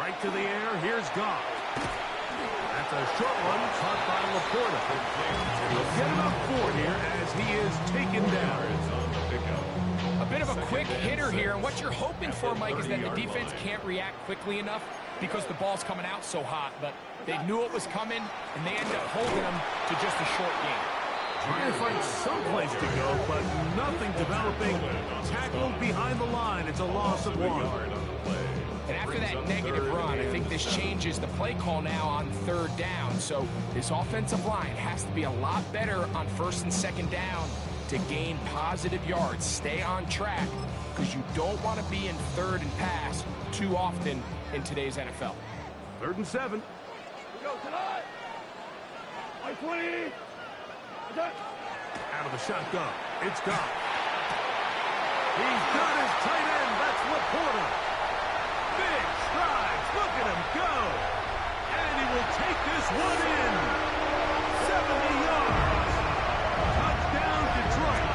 Right to the air. Here's Goff. That's a short one caught by Laporta. He'll get about 4 here as he is taken down. A bit of a quick hitter here, and what you're hoping for, Mike, is that the defense can't react quickly enough because the ball's coming out so hot, but they knew it was coming, and they end up holding them to just a short game. Trying to find someplace to go, but nothing developing. Tackled behind the line. It's a loss of 1. And after that negative run, I think this changes the play call now on 3rd down. So this offensive line has to be a lot better on 1st and 2nd down to gain positive yards. Stay on track because you don't want to be in 3rd and pass too often in today's NFL. 3rd and 7. Out of the shotgun. It's Goff. He's got his tight end. That's Laporta. Big strides. Look at him go. And he will take this one in. 70 yards. Touchdown, Detroit.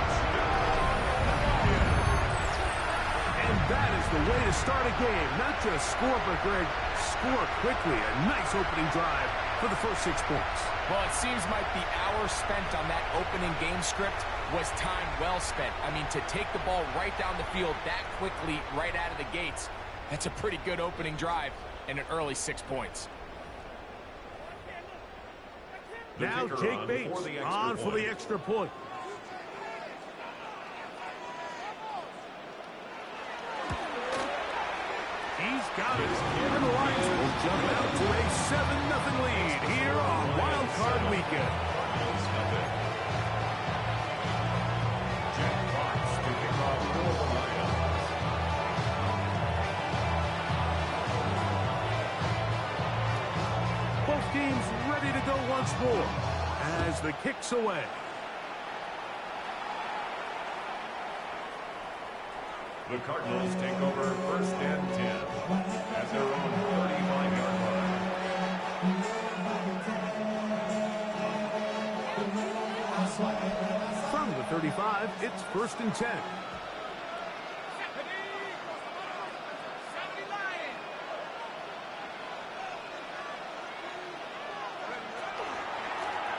And that is the way to start a game. Not just score, but Greg, score quickly. A nice opening drive for the first 6 points. Well, it seems like the hour spent on that opening game script was time well spent. I mean, to take the ball right down the field that quickly, right out of the gates, that's a pretty good opening drive and an early 6 points. Now Jake Bates on for the extra point. He's got it. And the Lions will jump out to a 7-0 lead here on Wild Card Weekend. Both teams ready to go once more as the kick's away. The Cardinals take over 1st and 10 at their own 35-yard line. From the 35, it's 1st and 10.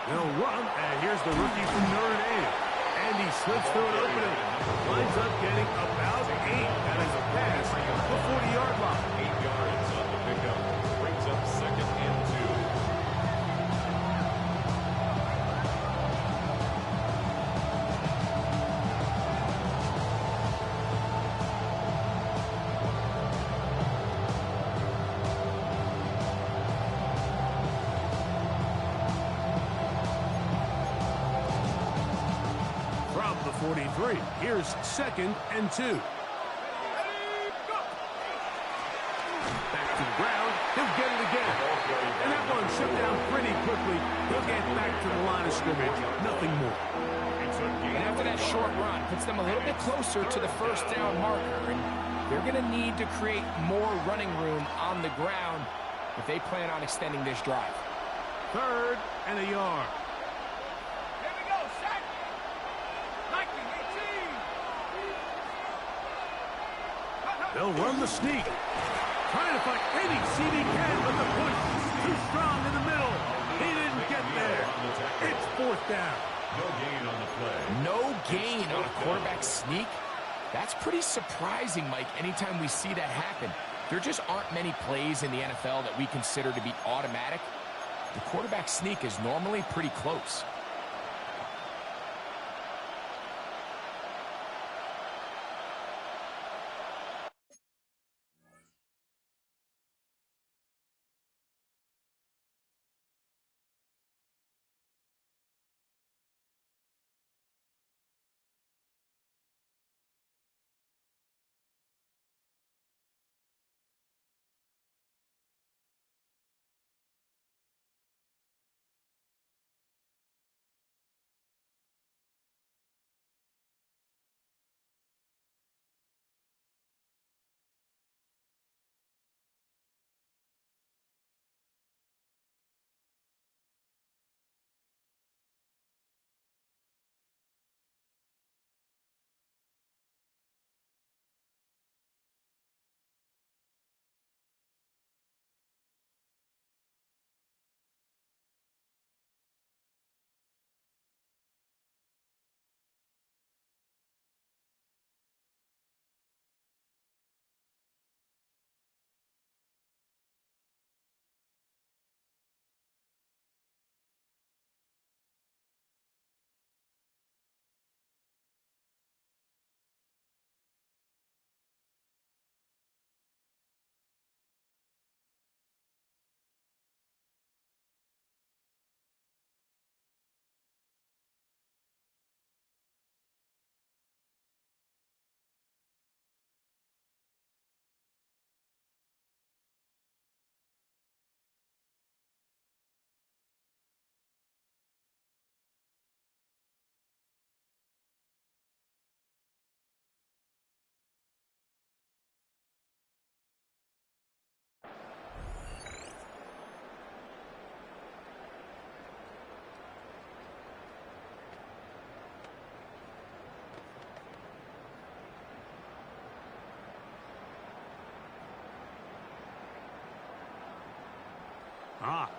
They'll run, and here's the rookie from Notre Dame. And he slips through an opening. Winds up getting about 8. That is a pass at the 40-yard line. 8 yards on the pickup. Brings up 2nd and 2. From the 43, here's 2nd and 2. Back to the ground. He'll get it again. And that one shut down pretty quickly. He'll get back to the line of scrimmage. Nothing more. And after that short run, puts them a little bit closer to the 1st down marker. And they're going to need to create more running room on the ground if they plan on extending this drive. 3rd and a yard. They'll run the sneak. Trying to find any seam he can, but the push is too strong in the middle. He didn't get there. It's 4th down. No gain on the play. No gain on a quarterback sneak? That's pretty surprising, Mike, anytime we see that happen. There just aren't many plays in the NFL that we consider to be automatic. The quarterback sneak is normally pretty close.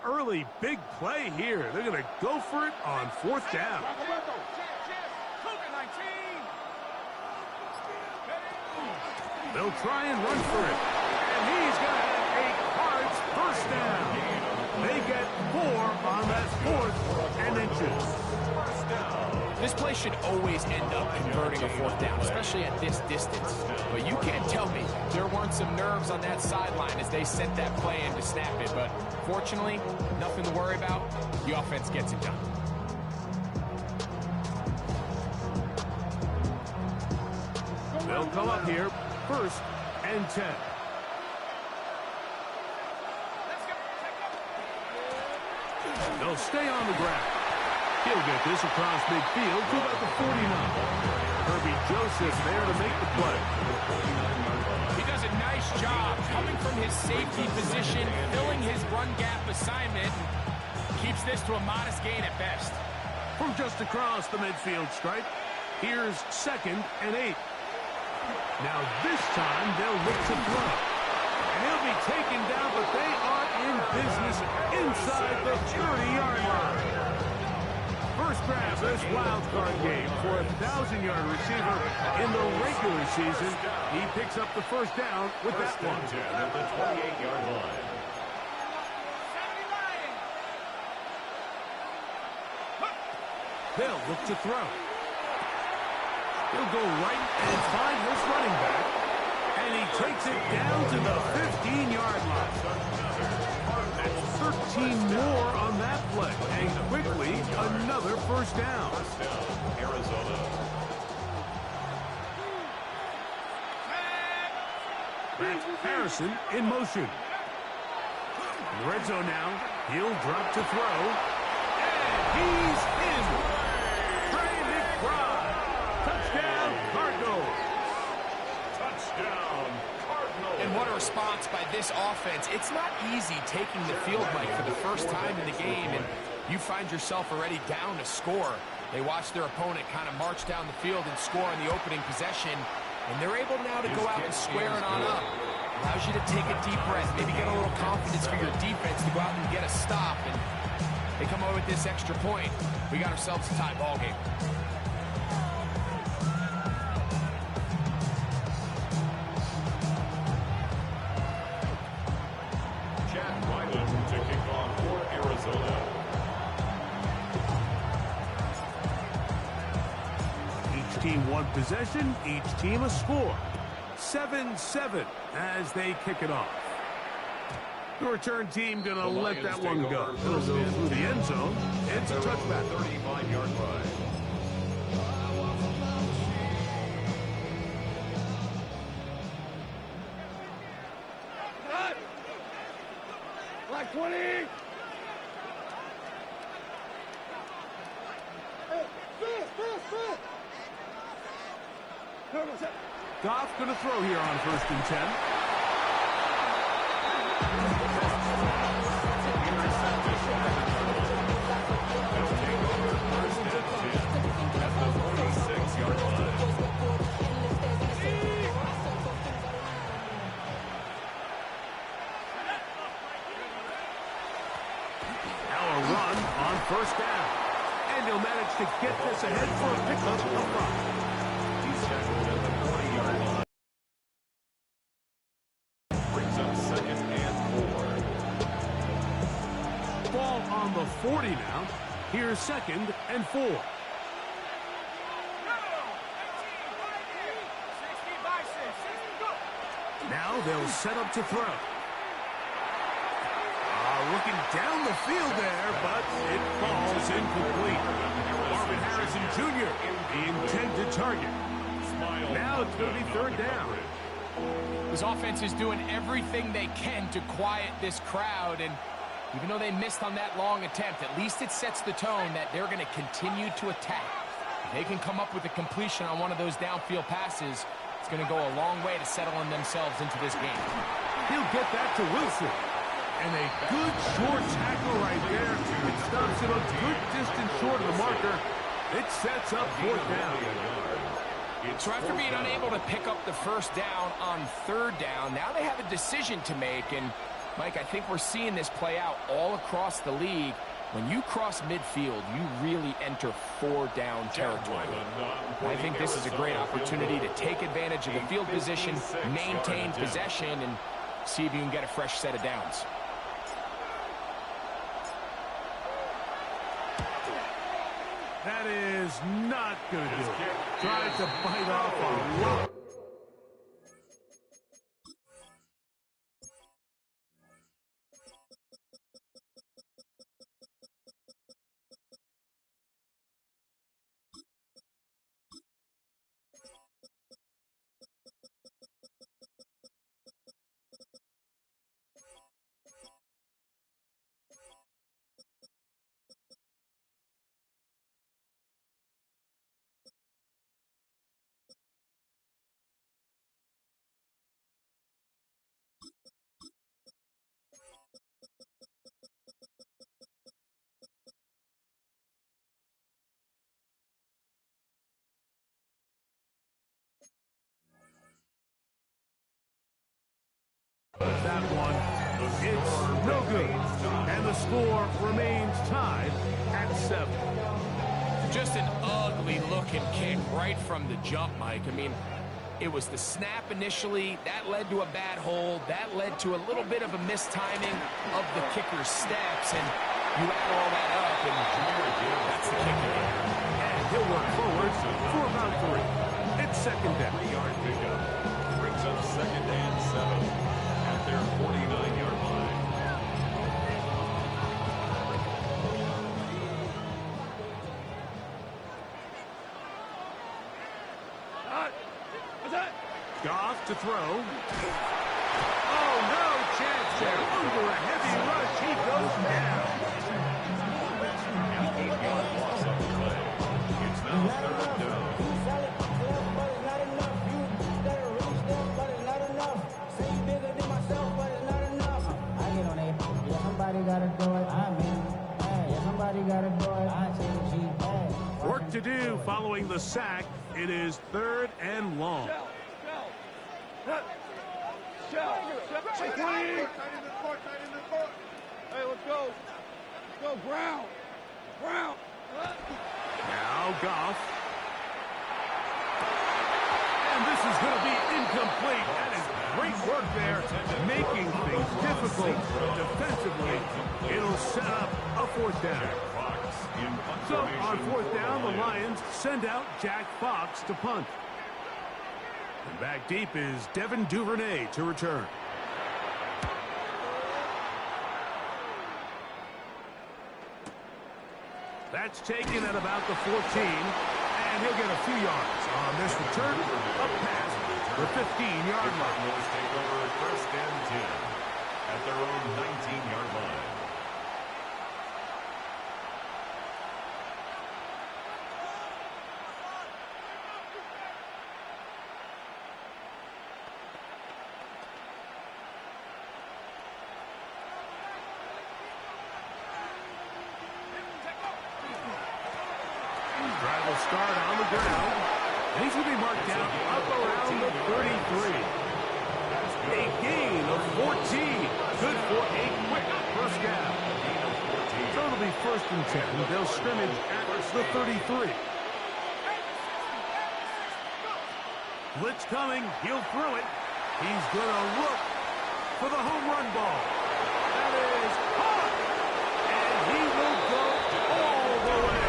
early big play here. They're going to go for it on 4th down. They'll try and run for it. And he's going to have a Cards first down. They get 4 on that 4th and inches. This play should always end up converting a 4th down, especially at this distance. But you can't tell me there weren't some nerves on that sideline as they set that play in to snap it. But fortunately, nothing to worry about. The offense gets it done. They'll come up here, 1st and 10. They'll stay on the ground. He'll get this across midfield to about the 49. Herbie Joseph there to make the play. He does a nice job coming from his safety position, filling his run gap assignment. Keeps this to a modest gain at best. From just across the midfield stripe, here's 2nd and 8. Now this time they'll look to throw. And he'll be taken down, but they are in business inside the 30-yard line. First grab this wild card game for a 1,000-yard receiver in the regular season. He picks up the first down with that one. At the 28-yard line. They'll look to throw. He'll go right and find his running back. And he takes it down to the 15-yard line. That's 13 more on that play. And quickly, another first down. Arizona. That's Harrison in motion. In the red zone now. He'll drop to throw. And he's in. Trey McBride. Touchdown, Cardinals. Touchdown, Cardinals. And what a response by this offense. It's not easy taking the field, Mike, for the first time in the game, and you find yourself already down to score. They watch their opponent kind of march down the field and score on the opening possession, and they're able now to go out and square it on up. Allows you to take a deep breath, maybe get a little confidence for your defense to go out and get a stop, and they come away with this extra point. We got ourselves a tie ball game. Chad Wyland to kick off for Arizona. Each team one possession, each team a score. 7-7 as they kick it off. The return team going to let that one go. It'll go through the end zone. It's a touchback. 35-yard line. Black 20. Goff going to throw here on 1st and 10. First down. And he'll manage to get this ahead for a pickup up front. He's tackled at the 40-yard line. Brings up 2nd and 4. Ball on the 40 now. Here's 2nd and 4. Now they'll set up to throw. Looking down the field there, but it falls incomplete. Marvin Harrison Jr., the intended target. Now it's going to be 3rd down. This offense is doing everything they can to quiet this crowd, and even though they missed on that long attempt, at least it sets the tone that they're going to continue to attack. If they can come up with a completion on one of those downfield passes, it's going to go a long way to settling themselves into this game. He'll get that to Wilson. And a good short tackle right there. It stops him a good distance short of the marker. It sets up 4th down. So after being unable to pick up the first down on 3rd down, now they have a decision to make, and Mike, I think we're seeing this play out all across the league. When you cross midfield, you really enter four-down territory. I think this is a great opportunity to take advantage of the field position, maintain possession, and see if you can get a fresh set of downs. That is not going to do it. Tried to bite off a lot. That one, it's no good. And the score remains tied at 7. Just an ugly-looking kick right from the jump, Mike. I mean, it was the snap initially. That led to a bad hold. That led to a little bit of a mistiming of the kicker's steps. And you add all that up, and that's the kick again. And he'll work forward for about 3. It's second down. 3-yard pickup. Brings up second and 7. At their 49-yard line. Goff to throw. Oh, no chance there. Under a heavy rush, he goes down. An 8-yard loss on the play. It's now third down. Work to do following the sack. It is 3rd and long. Hey, let's go. Let's go, Brown. Brown. Now Goff. And this is going to be incomplete. That is great work there, making things difficult defensively. It'll set up a 4th down. So on 4th down, the Lions send out Jack Fox to punt. And back deep is Devin Duvernay to return. That's taken at about the 14, and he'll get a few yards on this return, up past the 15-yard line. Cardinals take over 1st and 10 at their own 19-yard line. Drive will start on the ground. And he's going to be marked down up around the 33. A gain of 14. Good for a quick first down. So it'll be 1st and 10. They'll scrimmage at the 33. Blitz coming. He'll throw it. He's going to look for the home run ball. That is caught. And he will go all the way.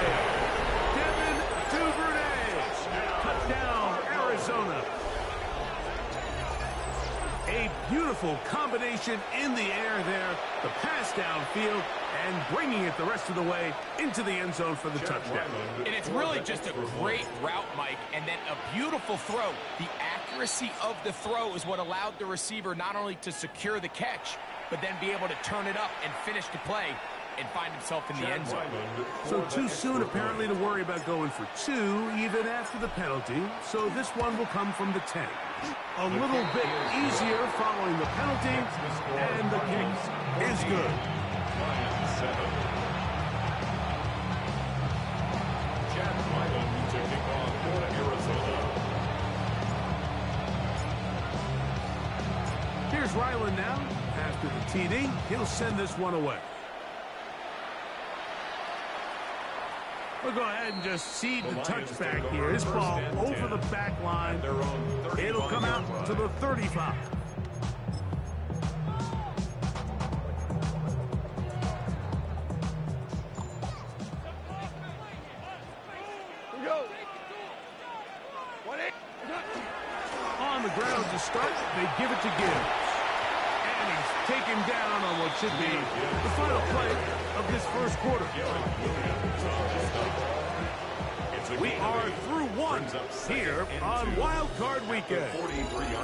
Devin Duvernay. Touchdown, Arizona. A beautiful combination in the air there. The pass downfield and bringing it the rest of the way into the end zone for the touchdown. And it's really just a great route, Mike, and then a beautiful throw. The accuracy of the throw is what allowed the receiver not only to secure the catch, but then be able to turn it up and finish the play and find himself in the end zone. So too soon, apparently, to worry about going for 2, even after the penalty. So this one will come from the 10. A little bit easier following the penalty, and the kick is good. Lions 7. Chad Ryland to kick off for Arizona. Here's Ryland now After the TD, he'll send this one away. We'll go ahead and just cede the touchback here. This ball over the back line. It'll come out to the 35. On the ground to start, they give it to Gibbs. And he's taken down on what should be the final play of this first quarter. We are through one here on Wild Card Weekend.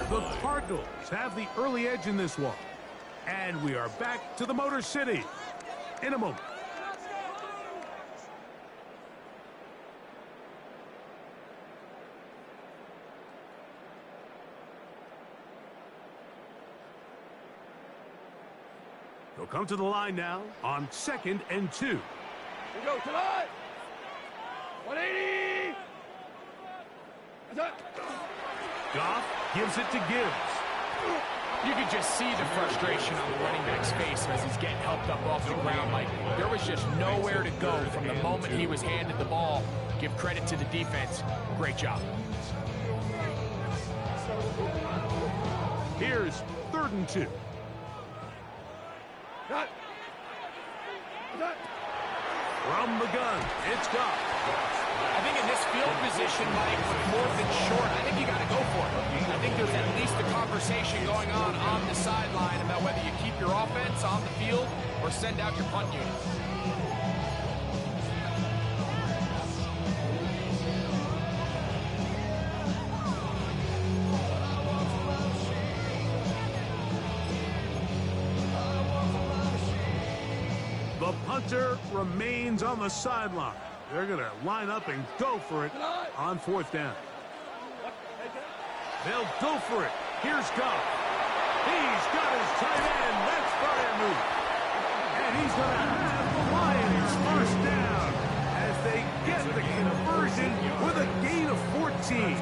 The Cardinals have the early edge in this one. And we are back to the Motor City in a moment. They'll come to the line now on 2nd and 2. We go tonight. 180. Goff gives it to Gibbs. You could just see the frustration on the running back's face as he's getting helped up off the ground. Like, there was just nowhere to go from the moment he was handed the ball. Give credit to the defense. Great job. Here's 3rd and 2. From the gun, it's Goff. I think in this field position, Mike, with 4th and short, I think you got to go for it. I think there's at least a conversation going on the sideline about whether you keep your offense on the field or send out your punt units. The punter remains on the sideline. They're going to line up and go for it on 4th down. They'll go for it. Here's Goff. He's got his tight end. That's Freiermuth. And he's going to have the Lions first down as they get the conversion with a gain of 14.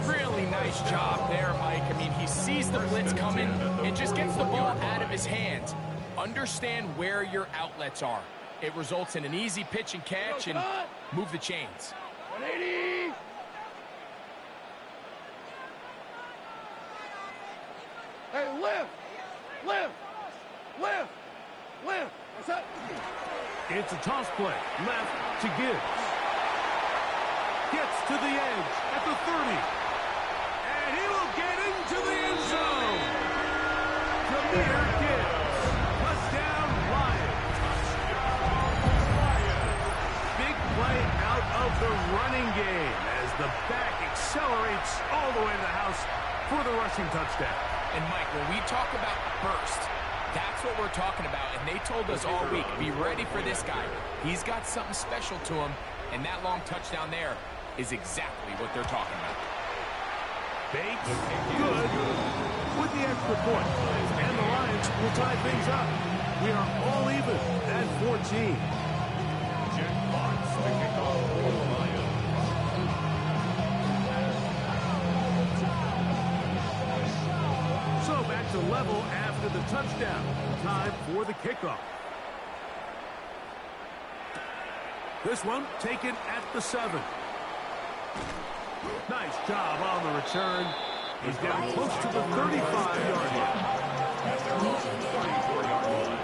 Really nice job there, Mike. I mean, he sees the blitz coming and just gets the ball out of his hands. Understand where your outlets are. It results in an easy pitch and catch and move the chains. 180. Hey, lift. What's up? It's a toss play. Left to Gibbs. Gets to the edge at the 30. And he will get into the end zone. Jahmyr Gibbs. Touchdown, Lions. Big play out of the running game as the back accelerates all the way to the house for the rushing touchdown. And, Mike, when we talk about burst, that's what we're talking about. And they told us all week, be ready for this guy. He's got something special to him, and that long touchdown there is exactly what they're talking about. Bates, good, with the extra point. And the Lions will tie things up. We are all even at 14. Jack Potts to kick off for the Lions. So back to level after the touchdown. Time for the kickoff. This one taken at the 7. Nice job on the return. He's down close to the 35-yard line.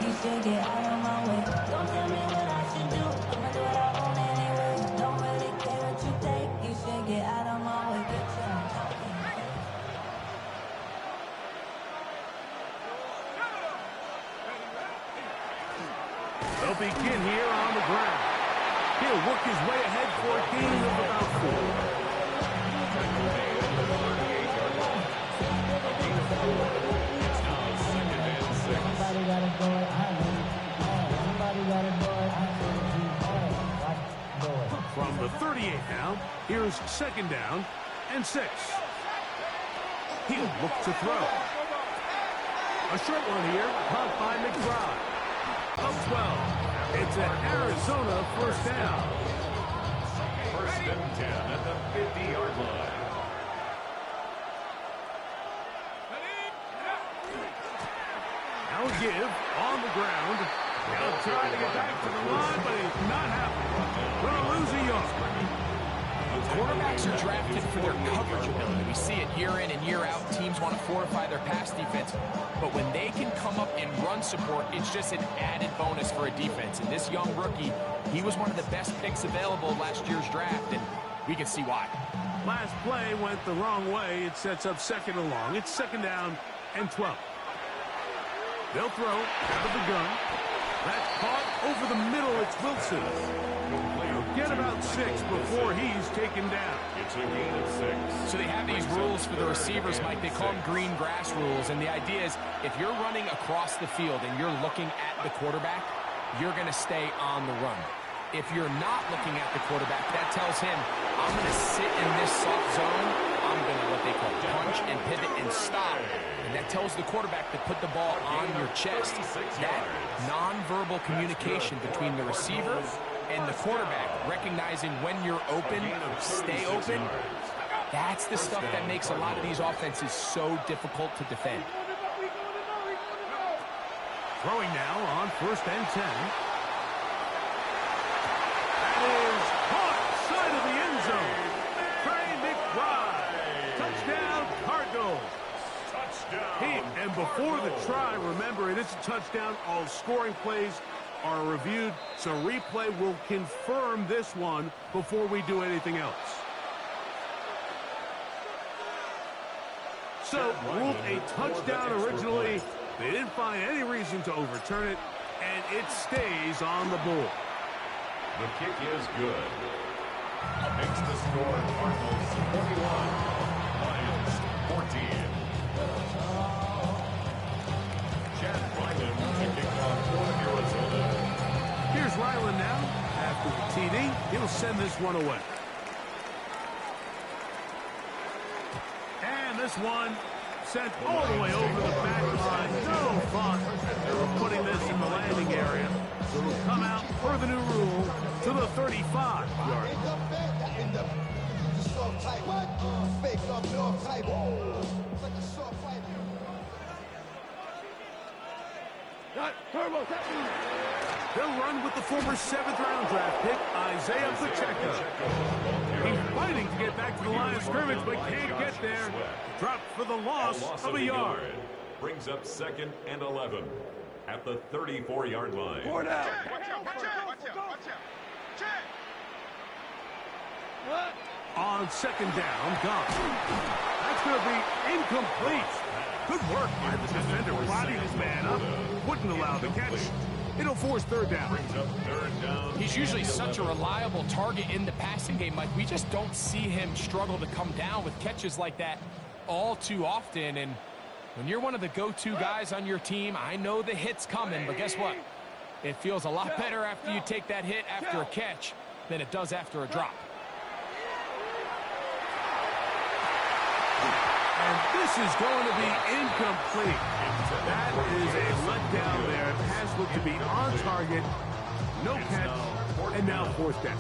You should get out of my way. Don't tell me what I should do. I'ma do what I want anyway. Don't really care what you think. You should get out of my way. Get your They'll begin here on the ground. He'll work his way ahead for a gain of about 4. From the 38 now, here's 2nd down and 6. He'll look to throw. A short one here, caught by McBride. Up 12. It's an Arizona first down. 1st and 10 at the 50-yard line. give on the ground. He'll try to get back to the line, but he's not happening. Going to lose a yard. Quarterbacks are drafted for their coverage ability. We see it year in and year out. Teams want to fortify their pass defense. But when they can come up and run support, it's just an added bonus for a defense. And this young rookie, he was one of the best picks available last year's draft, and we can see why. Last play went the wrong way. It sets up second and long. It's second down and 12. They'll throw out of the gun. That's caught over the middle. It's Wilson. He'll get about 6 before he's taken down. It's a gain of 6. So they have these rules for the receivers, Mike. They call them green grass rules. And the idea is if you're running across the field and you're looking at the quarterback, you're going to stay on the run. If you're not looking at the quarterback, that tells him, I'm going to sit in this soft zone. I'm going to what they call punch and pivot and stop. And that tells the quarterback to put the ball on your chest. That nonverbal communication between the receiver and the quarterback, recognizing when you're open, stay open, that's the stuff that makes a lot of these offenses so difficult to defend. Throwing now on 1st and 10. That is caught side of the end zone. Trey McBride. Touchdown, Cardinals. And before the try, remember, it is a touchdown. All scoring plays are reviewed, so replay will confirm this one before we do anything else. So, ruled a touchdown originally. They didn't find any reason to overturn it, and it stays on the board. The kick is good. Makes the score Cardinals 41, Lions 14. Chad Ryland to kick off for Arizona. Here's Ryland now. After the TD, he'll send this one away. And this one sent all the way over the back line. No thought of putting this in the landing area. So it'll come out per the new rule to the 35-yard They'll run with the former 7th-round draft pick, Isaiah Pacheco. He's fighting to get back to the line of scrimmage, but can't get there. Dropped for the loss of a yard. Brings up 2nd and 11 at the 34-yard line. Watch out. On 2nd down, gone. That's going to be incomplete. Good work by the defender, bodied his man up, wouldn't allow the catch. It'll force 3rd down. Brings up 3rd down. He's usually such a reliable target in the passing game, Mike. We just don't see him struggle to come down with catches like that all too often. And when you're one of the go-to guys on your team, I know the hit's coming, but guess what? It feels a lot better after you take that hit after a catch than it does after a drop. And this is going to be incomplete. That is a letdown there. Pass looked to be on target. No catch. And now 4th down.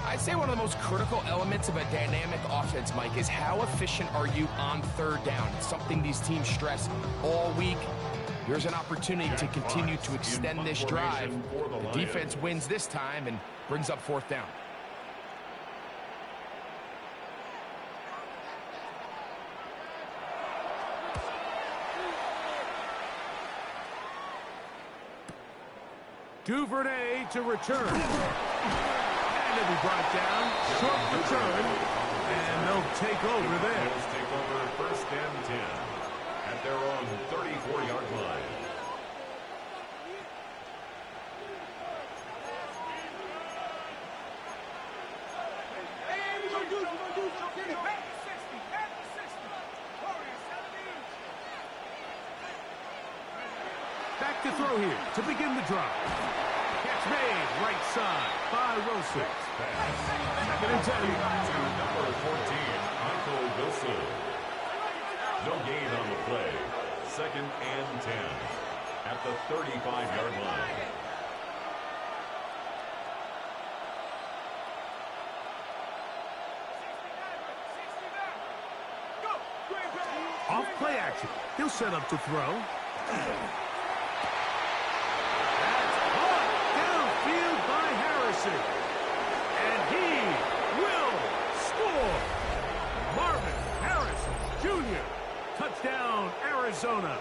I'd say one of the most critical elements of a dynamic offense, Mike, is how efficient are you on 3rd down? It's something these teams stress all week. Here's an opportunity to continue to extend this drive. The defense wins this time and brings up 4th down. Duvernay to return. And it'll be brought down. Short return. And they'll take over there. Bills take over 1st and 10 at their own 34-yard line. Back to throw here to begin the drive. Catch made right side by Wilson. 2nd and 10. To number 14, Michael Wilson. No gain on the play. 2nd and 10 at the 35-yard line. Off play action. He'll set up to throw. mercy. And he will score. Marvin Harrison Jr. Touchdown, Arizona.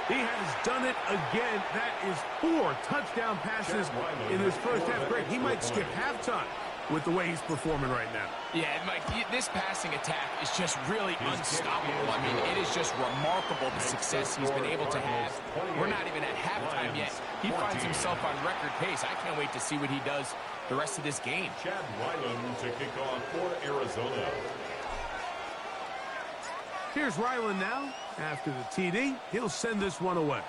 He has done it again. That is 4 touchdown passes in his first half. Great. He might skip halftime with the way he's performing right now. Yeah, Mike, this passing attack is just really unstoppable. I mean, it is just remarkable the success he's been able to have. We're not even at halftime yet. He finds himself on record pace. I can't wait to see what he does the rest of this game. Chad Ryland to kick off for Arizona. Here's Ryland now. After the TD, he'll send this one away.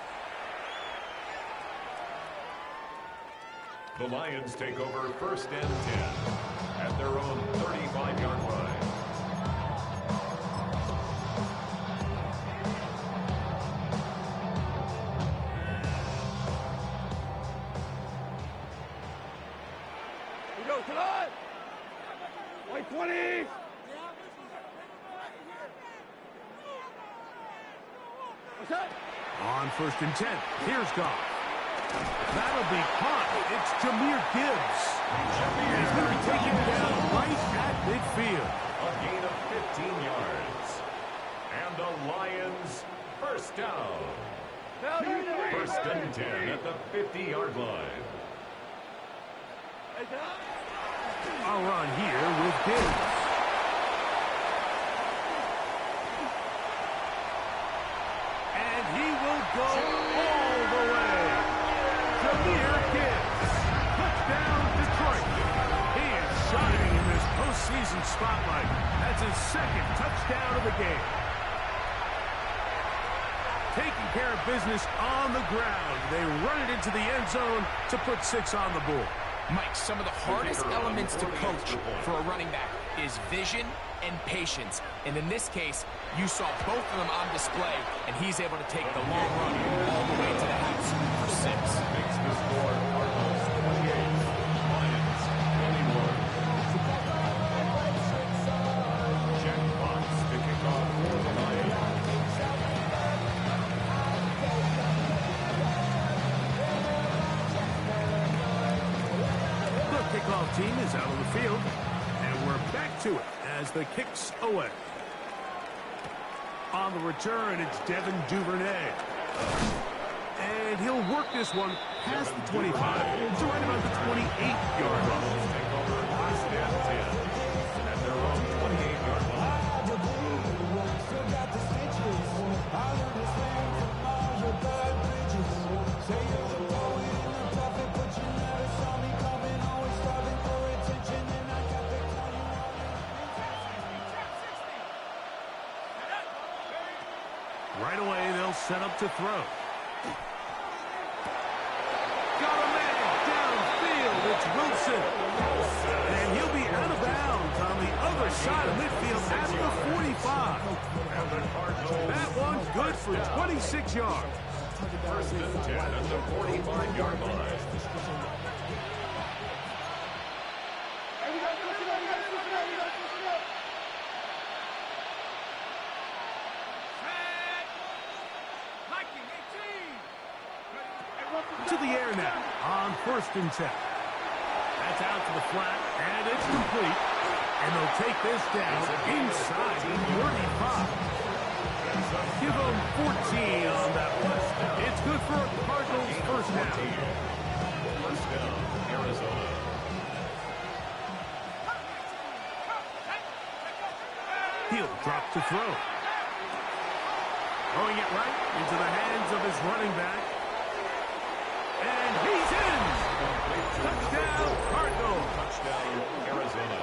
The Lions take over 1st and 10 at their own 35-yard line. We go tonight. White 20. What's that? On 1st and 10, here's Goff. That'll be caught. It's Jahmyr Gibbs. He's going to be taken down right at midfield. A gain of 15 yards. And the Lions first down. 1st and 10 at the 50-yard line. A run here with Gibbs. And he will go all the way. Jahmyr Gibbs. Touchdown, Detroit. He is shining in this postseason spotlight. That's his 2nd touchdown of the game. Taking care of business on the ground. They run it into the end zone to put 6 on the board. Mike, some of the hardest elements to coach for a running back is vision and patience. And in this case, you saw both of them on display, and he's able to take the long run all the way to the house for 6. Makes the score Cardinals 28, Lions 21. Jack Fox to kick off for the Lions. The kickoff team is out of the field, and we're back to it as the kick's away. On the return, it's Devin Duvernay. And he'll work this one past the 25 to right about the 28-yard line. Take over 1st and 10 at their own 28-yard line. Right away, they'll set up to throw. Got a man downfield. It's Wilson. And he'll be out of bounds on the other side of midfield at the 45. And the Cardinals That one's good for 26 yards. 1st and 10 at the 45-yard line. To the air now on 1st and 10. That's out to the flat, and it's complete. And they'll take this down inside the 35. Give them 14 on that one. It's good for a Cardinals first down. First down, Arizona. He'll drop to throw. Throwing it right into the hands of his running back. And he's in! Touchdown, Cardinals! Touchdown, Arizona.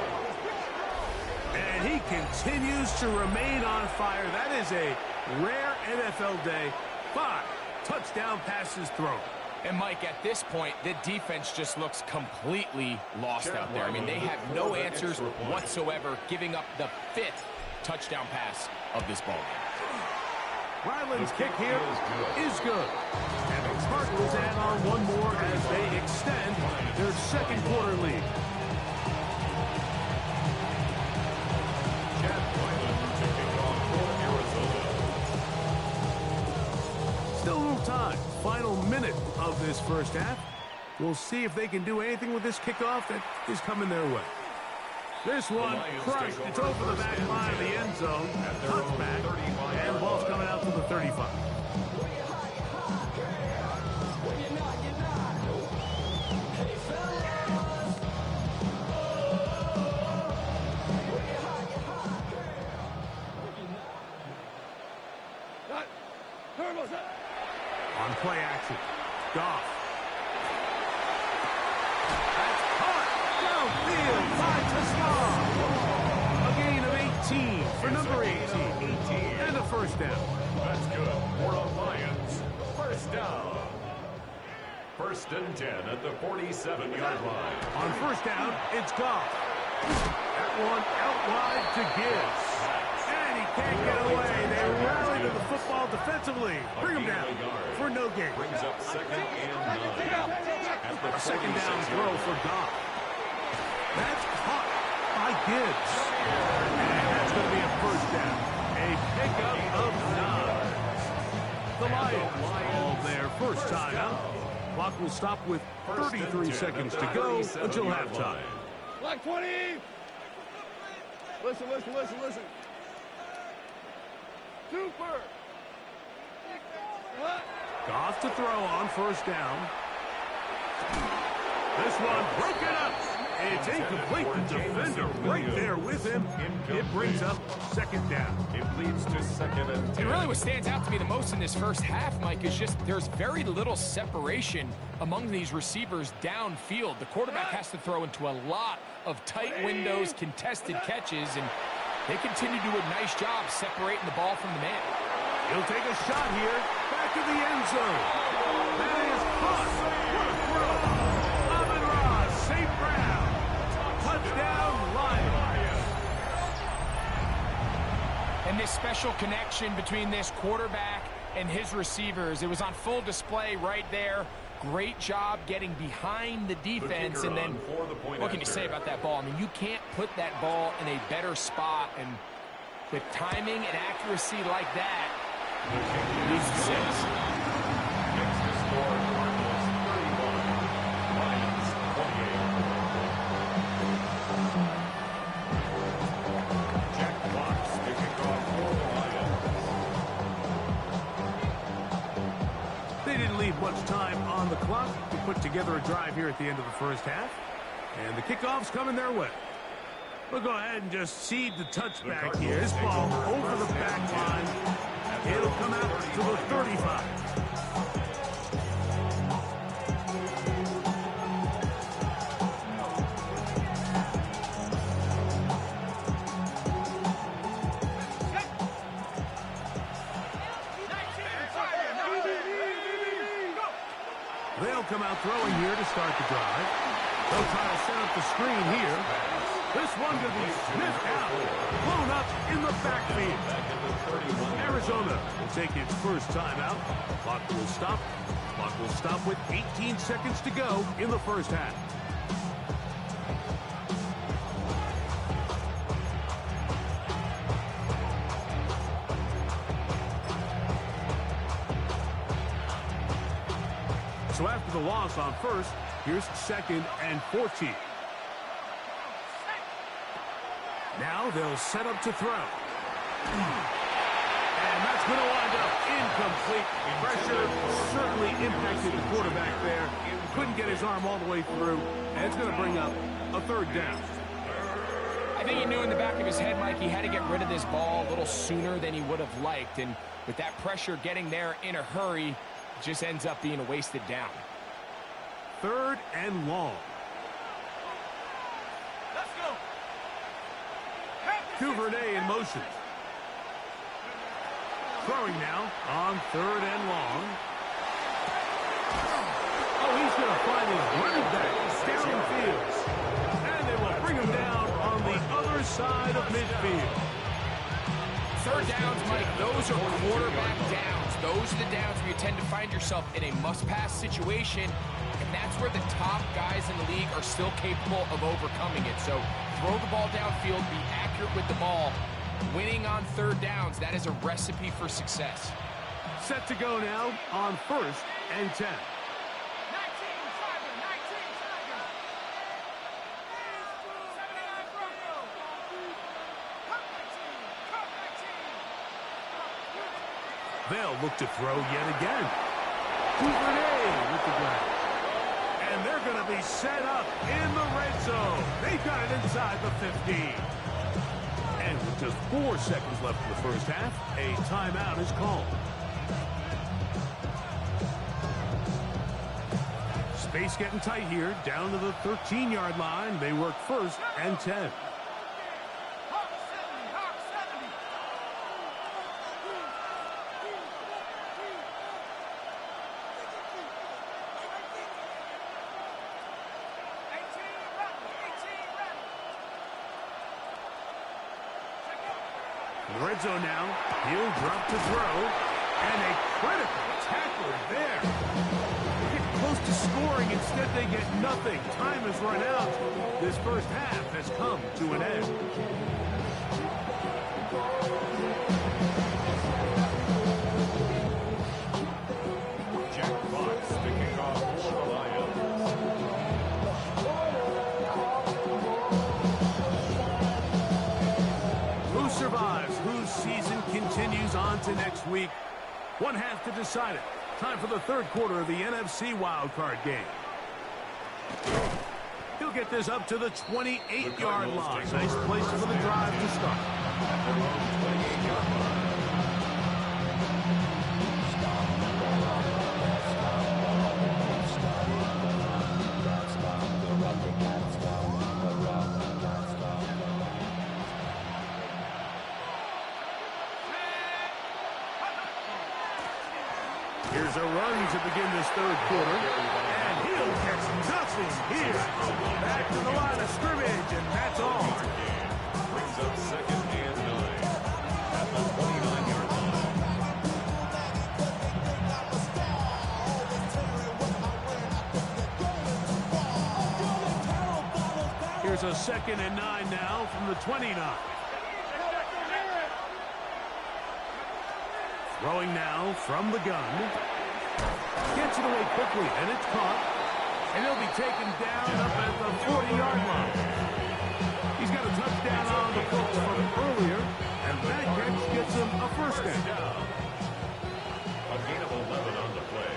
And he continues to remain on fire. That is a rare NFL day. 5 touchdown passes thrown. And, Mike, at this point, the defense just looks completely lost out there. I mean, they have no answers whatsoever, giving up the 5th touchdown pass of this ball game. Ryland's kick here is good. And the Cardinals add on one more as they extend their 2nd quarter lead. Chad Ryland to kick off for Arizona. Still a little time. Final minute of this first half. We'll see if they can do anything with this kickoff that is coming their way. This one crushed. It's over the back line of the end zone. Touchback. And the ball's coming out to the 35. On play action. Goff. That's caught. Downfield by Toscano. A gain of 18 for number 18. And a first down. That's good for the Lions. First down. First and 10 at the 47-yard line. On first down, it's Goff. That one out wide to Gibbs. And he can't get away. They rally to the football defensively. Bring him down for no gain. Brings up second and 9. At the A second down throw for Goff. That's caught by Gibbs. And that's going to be a first down. A pickup of 9. The Lions all their first time out. Clock will stop with 33 seconds to go until halftime. Black 20! Listen. Super! What? Goff to throw on first down. This one broken up. It's incomplete. The defender right there with him. It brings up second down. It leads to second and 10. And really what stands out to me the most in this first half, Mike, is just there's very little separation among these receivers downfield. The quarterback has to throw into a lot of tight windows, contested catches, and they continue to do a nice job separating the ball from the man. He'll take a shot here. Back to the end zone. That is caught. What a throw. Amon-Ra, St. Brown. Touchdown, Lions. And this special connection between this quarterback and his receivers, it was on full display right there. Great job getting behind the defense. And then what can you say about that ball? I mean, you can't put that ball in a better spot. And with timing and accuracy like that, leads to 6. Next to score, Cardinals 31, Lions 28. Jack Fox to kick off for the Lions. They didn't leave much time on the clock to put together a drive here at the end of the first half. And the kickoff's coming their way. We'll go ahead and just cede the touchback here. This ball over the back line. It'll come out to the 35. They'll come out throwing here to start the drive. They'll try to set up the screen here. This one to be sniffed out. Blown up in the backfield. Arizona will take its first timeout. Clock will stop. Clock will stop with 18 seconds to go in the first half. So after the loss on first, here's second and 14. Now they'll set up to throw. And that's going to wind up incomplete. Pressure certainly impacted the quarterback there. Couldn't get his arm all the way through. And it's going to bring up a third down. I think he knew in the back of his head, Mike, he had to get rid of this ball a little sooner than he would have liked. And with that pressure getting there in a hurry, it just ends up being a wasted down. Third and long. Duvernay in motion. Throwing now on third and long. Oh, he's going to find his running back downfield. And they will bring him down on the other side of midfield. Third downs, Mike, those are quarterback downs. Those are the downs where you tend to find yourself in a must-pass situation, and that's where the top guys in the league are still capable of overcoming it. So throw the ball downfield, be accurate with the ball. Winning on third downs, that is a recipe for success. Set to go now on first and 10. They'll look to throw yet again. Duvernay with the grab. And they're going to be set up in the red zone. They've got it inside the 15. And with just 4 seconds left in the first half, a timeout is called. Space getting tight here, down to the 13-yard line. They work first and 10. Red zone now. He'll drop to throw. And a critical tackle there. They get close to scoring. Instead, they get nothing. Time has run out. This first half has come to an end. Jack Fox, the kickoff for the Lions. Who survives? Whose season continues on to next week? One half to decide it. Time for the third quarter of the NFC wildcard game. He'll get this up to the 28-yard line. Nice place for the drive to start. Here's a run to begin this third quarter. And he'll catch nothing here. Back to the line of scrimmage, and that's all. Brings up second and 9 at the 29-yard line. Here's a second and 9 now from the 29. Throwing now from the gun. Gets it away quickly, and it's caught. And he'll be taken down up at the 40-yard line. He's got a touchdown on the books from earlier, and that catch gets him a first down. A gain of 11 on the play.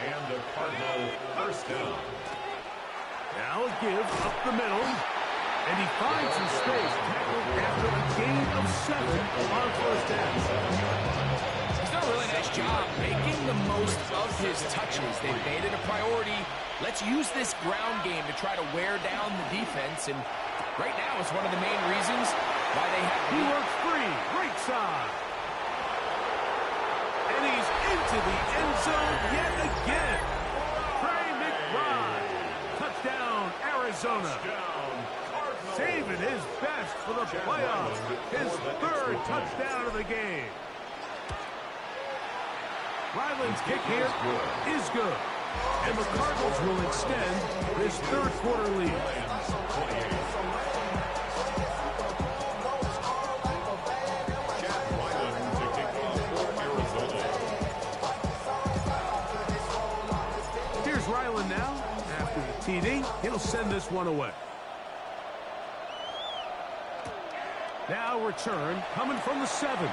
And the Cardinal first down. Now a give up the middle. And he finds some space, tackled after a gain of 7 on first down. He's done a really nice job making the most of his touches. They've made it a priority. Let's use this ground game to try to wear down the defense. And right now, it's one of the main reasons why they have the He lead. works free, right side. And he's into the end zone yet again. Trey McBride. Touchdown, Arizona. Saving his best for the playoffs. His third touchdown of the game. Ryland's kick here is good. And the Cardinals will extend this third quarter lead. Jack Ryland to kick off for Arizona. Here's Ryland now. After the TD, he'll send this one away. Now return coming from the 7.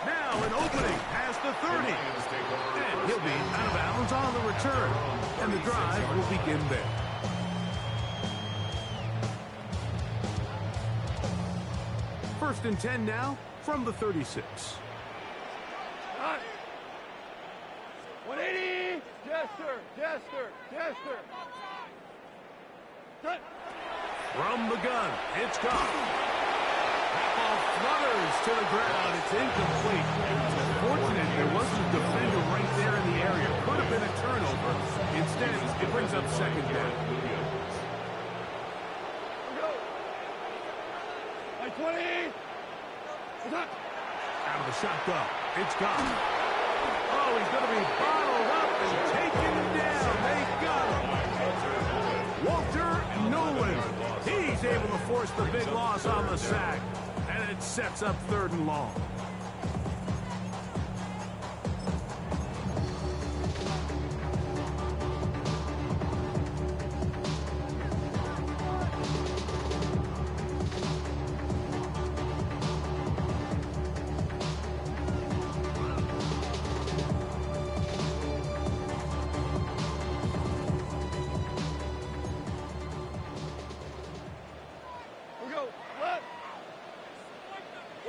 Now an opening past the 30. And he'll be out of bounds on the return. And the drive will begin there. First and 10 now from the 36. 180! Jester! Jester! Jester! Cut! From the gun, it's gone. That ball flutters to the ground. It's incomplete. Fortunate there wasn't a defender right there in the area. Could have been a turnover. Instead, it brings up second down. Go! By 20! Cut! Out of the shotgun, it's gone. Oh, he's going to be bottled up and taken down. They got him. Walter Nolan. He's able to force the big loss on the sack. And it sets up third and long.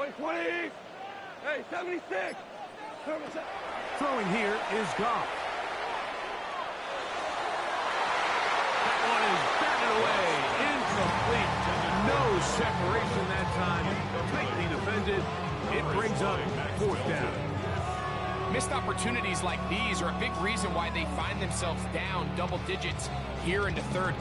Hey, 20. Hey, 76. Throwing here is Goff. That one is batted away. Incomplete. No separation that time. Tightly defended. It brings up 4th down. Missed opportunities like these are a big reason why they find themselves down double digits here in the 3rd.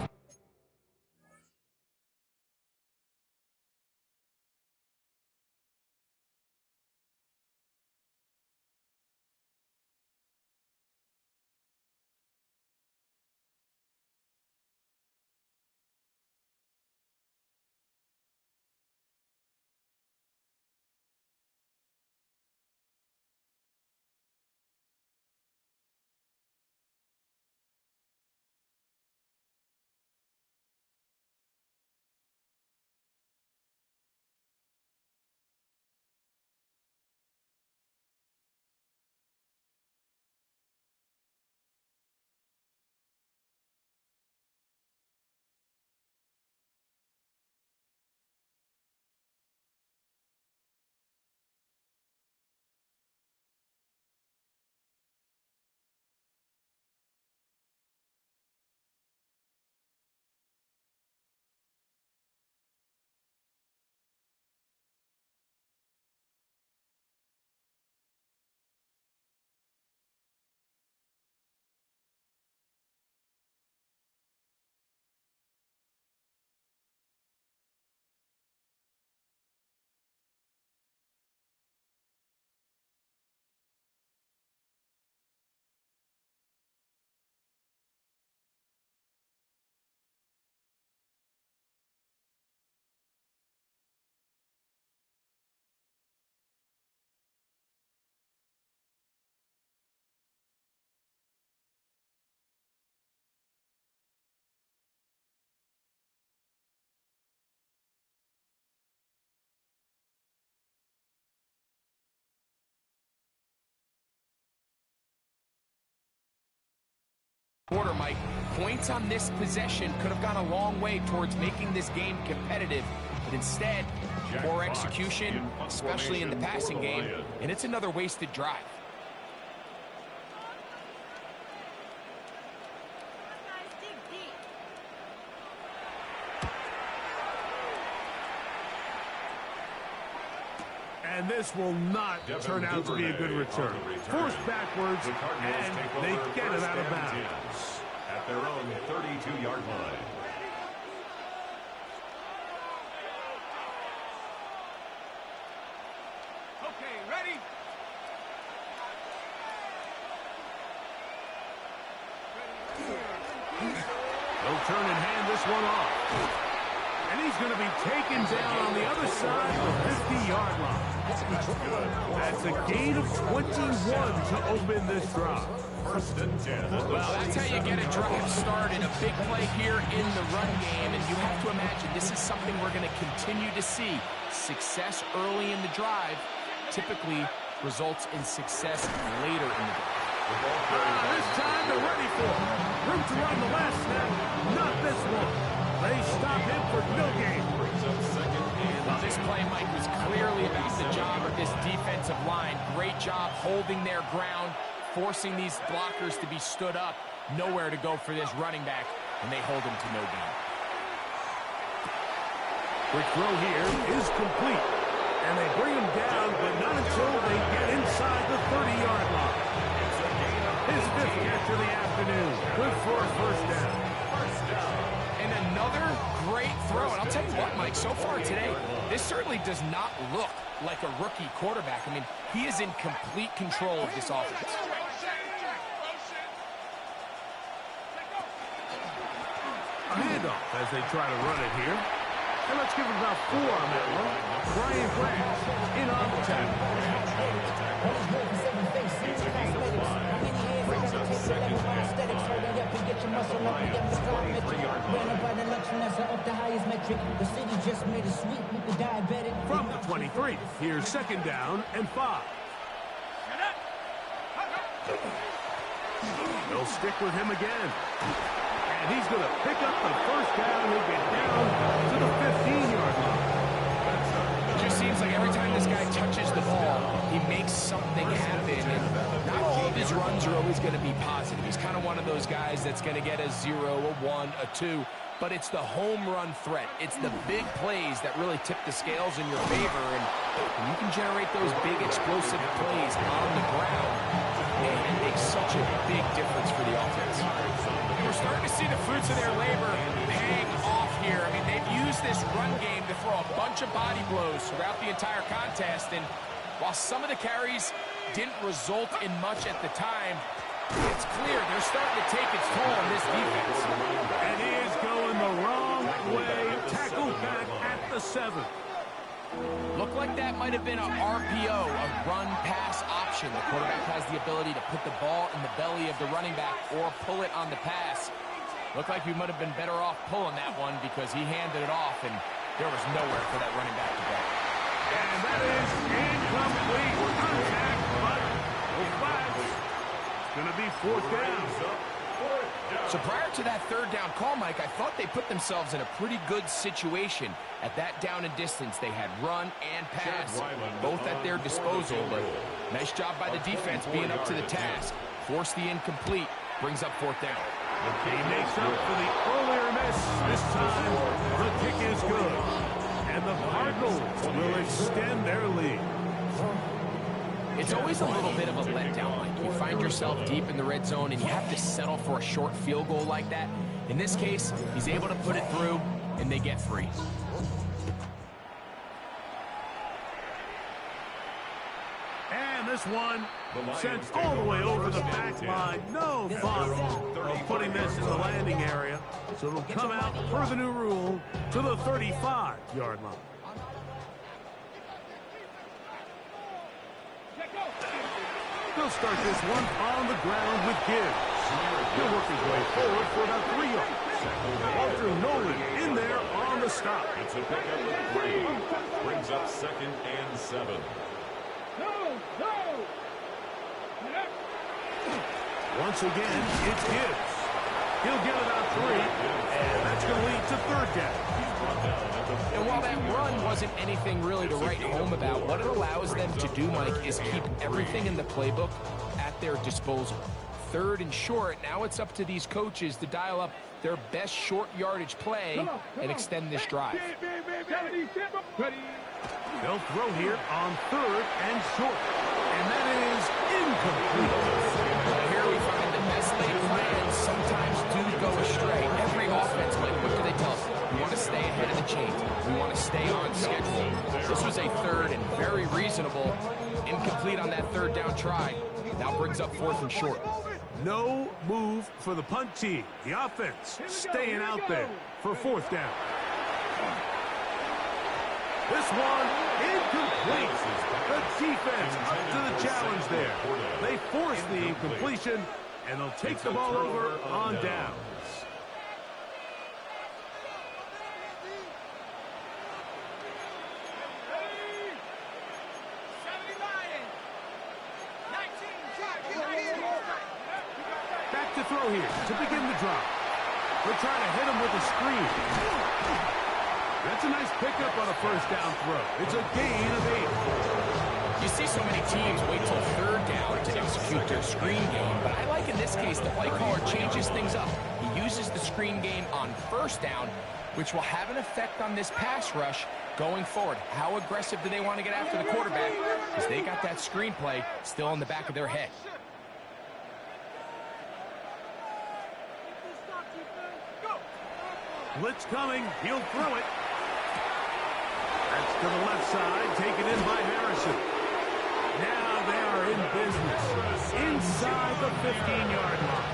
Quarter, Mike. Points on this possession could have gone a long way towards making this game competitive, but instead, poor execution, especially in the passing game, and it's another wasted drive. And this will not turn out to be a good return. Forced backwards, and they get it out of bounds. At their own 32-yard line. Okay, ready? They'll turn and hand this one off. And he's going to be taken down on the other side of the 50-yard line. That's a gain of 21 to open this drive. First and 10. Well, that's how you get a drive started. A big play here in the run game, and you have to imagine this is something we're going to continue to see. Success early in the drive typically results in success later in the drive. This time they're ready for it. Room to run the last snap, not this one. They stop him for no gain. Well, this play, Mike, was clearly about the job of this defensive line. Great job holding their ground, forcing these blockers to be stood up. Nowhere to go for this running back, and they hold him to no gain. Quick throw here is complete. And they bring him down, but not until they get inside the 30-yard line. His 5th catch of the afternoon. Good for a first down. And another great throw. And I'll tell you what, Mike, so far today, this certainly does not look like a rookie quarterback. I mean, he is in complete control of this offense. A handoff as they try to run it here. And let's give it about 4 on that one. Brian Branch in on the tackle. From the 23, here's 2nd down and 5. They'll stick with him again. And he's going to pick up the first down. He'll get down to the 15-yard line. It just seems like every time this guy touches the ball, he makes something happen. And not all of his runs are always going to be positive. He's kind of one of those guys that's going to get a 0, a 1, a 2. But it's the home run threat. It's the big plays that really tip the scales in your favor. And when you can generate those big explosive plays on the ground, man, it makes such a big difference for the offense. We're starting to see the fruits of their labor paying off here. I mean, they've used this run game to throw a bunch of body blows throughout the entire contest. And while some of the carries didn't result in much at the time, it's clear they're starting to take its toll on this defense. And he is going the wrong way. Tackled back at the 7. Looked like that might have been a RPO, a run-pass option. The quarterback has the ability to put the ball in the belly of the running back or pull it on the pass. Looked like we might have been better off pulling that one because he handed it off, and there was nowhere for that running back to go. And that is incomplete. Contact, but no flags. It's going to be 4th down. So prior to that 3rd down call, Mike, I thought they put themselves in a pretty good situation. At that down and distance, they had run and pass, both at their disposal. But nice job by the defense being up to the task. Force the incomplete, brings up 4th down. He makes up for the earlier miss. This time, the kick is good. And the Cardinals will extend their lead. It's always a little bit of a letdown, Mike. You find yourself deep in the red zone and you have to settle for a short field goal like that. In this case, he's able to put it through, and they get 3. And this one sent all the way over the back line. No fun of putting this in the landing area. So it'll come out per the new rule to the 35-yard line. They'll start this one on the ground with Gibbs. He'll work his way forward for about 3 yards. Walter Nolan in there on the stop. It's a pickup of 3. Brings up 2nd and 7. Once again, it's Gibbs. He'll get about 3, and that's going to lead to 3rd down. And while that run wasn't anything really to write home about, what it allows them to do, Mike, is keep everything in the playbook at their disposal. 3rd and short, now it's up to these coaches to dial up their best short yardage play and extend this drive. They'll throw here on 3rd and short. And that is incomplete. Here we find the best laid plans sometimes do go astray. Every offense, Mike, what do they tell us? We want to stay ahead of the chain. We want to stay on schedule. This was a 3rd and very reasonable. Incomplete on that 3rd down try. Now brings up 4th and short. No move for the punt team. The offense staying out there for 4th down. This one incomplete. The defense up to the challenge there. They force the incompletion, and they'll take the ball over on downs. Back to throw here to begin the drive. They're trying to hit him with a screen. That's a nice pickup on a 1st down throw. It's a gain of 8. You see so many teams wait till 3rd down to execute their screen game, but I like in this case the play caller changes things up. He uses the screen game on 1st down, which will have an effect on this pass rush going forward. How aggressive do they want to get after the quarterback? Because they got that screen play still in the back of their head. Blitz coming. He'll throw it. That's to the left side, taken in by Harrison. Now they are in business inside the 15-yard line.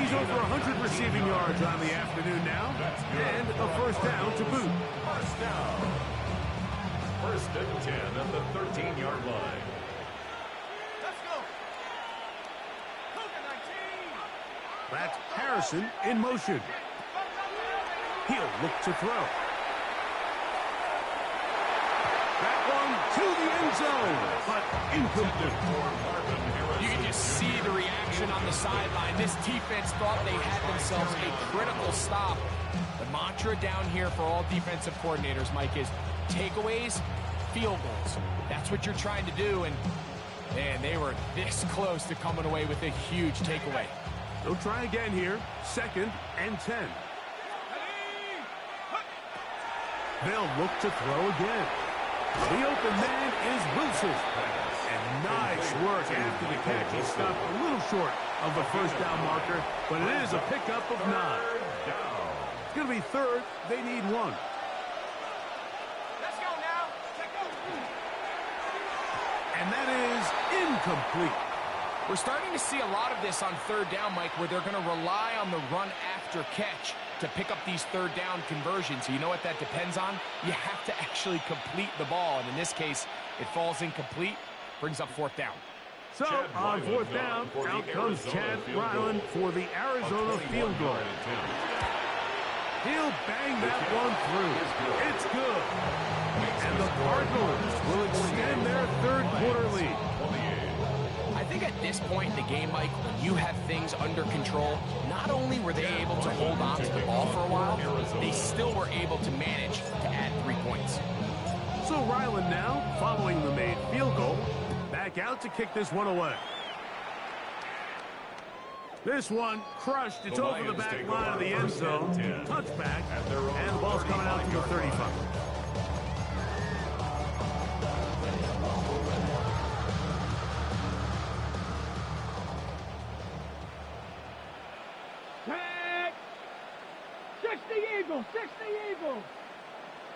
He's over 100 receiving yards on the afternoon now, and a 1st down to boot. 1st down. 1st and 10 at the 13-yard line. Let's go. That's Harrison in motion. He'll look to throw. That one to the end zone, but incomplete. You can just see the reaction on the sideline. This defense thought they had themselves a critical stop. The mantra down here for all defensive coordinators, Mike, is takeaways field goals. That's what you're trying to do, and man, they were this close to coming away with a huge takeaway. They'll try again here. 2nd and 10. They'll look to throw again. The open man is Wilson. And nice work after the catch. He stopped a little short of the first down marker, but it is a pickup of 9. It's going to be 3rd. They need 1. Let's go now. And that is incomplete. We're starting to see a lot of this on 3rd down, Mike, where they're going to rely on the run after catch to pick up these 3rd down conversions. So you know what that depends on? You have to actually complete the ball. And in this case, it falls incomplete, brings up 4th down. So on 4th down, out comes Chad Ryland for the Arizona field goal. He'll bang that one through. It's good. And the Cardinals will extend their 3rd quarter lead. I think at this point in the game, Mike, when you have things under control, not only were they able to hold on to the ball for a while, they still were able to manage to add 3 points. So Ryland now, following the made field goal, back out to kick this one away. This one crushed. It's over the back line of the end zone. Touchback, and the ball's coming out to the 35. Tag! 60 Eagles! 60 Eagles!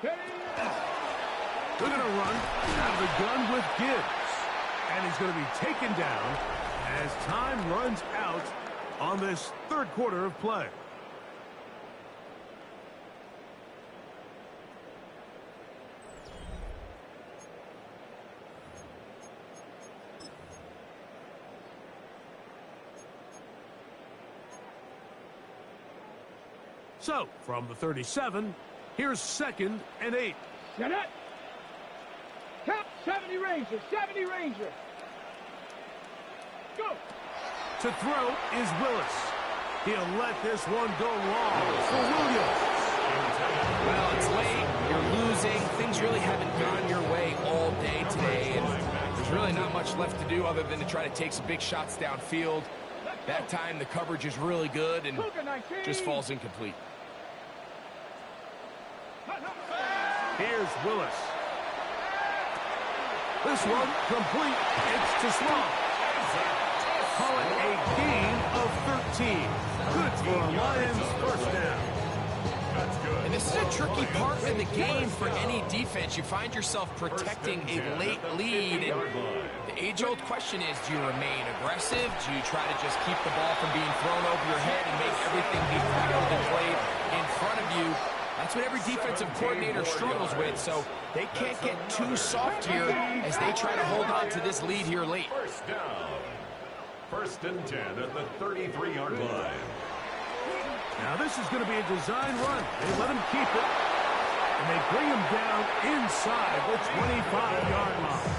They're going to run out of the gun with Gibbs. And he's going to be taken down as time runs out on this 3rd quarter of play. So, from the 37, here's 2nd and 8. Set it! Count 70 Rangers! 70 Rangers! Go! To throw is Willis. He'll let this one go long for Williams. Well, it's late. You're losing. Things really haven't gone your way all day today, and there's really not much left to do other than to try to take some big shots downfield. That time, the coverage is really good and just falls incomplete. Here's Willis. This one complete. It's to Swan. Call it a gain of 13. Good for a Lions first down. And this is a tricky part of the game for any defense. You find yourself protecting a late lead. And the age-old question is, do you remain aggressive? Do you try to just keep the ball from being thrown over your head and make everything be tackled and played in front of you? That's what every defensive coordinator struggles with, so they can't get too soft here as they try to hold on to this lead here late. First down. 1st and 10 at the 33-yard line. Now this is going to be a design run. They let him keep it, and they bring him down inside the 25-yard line.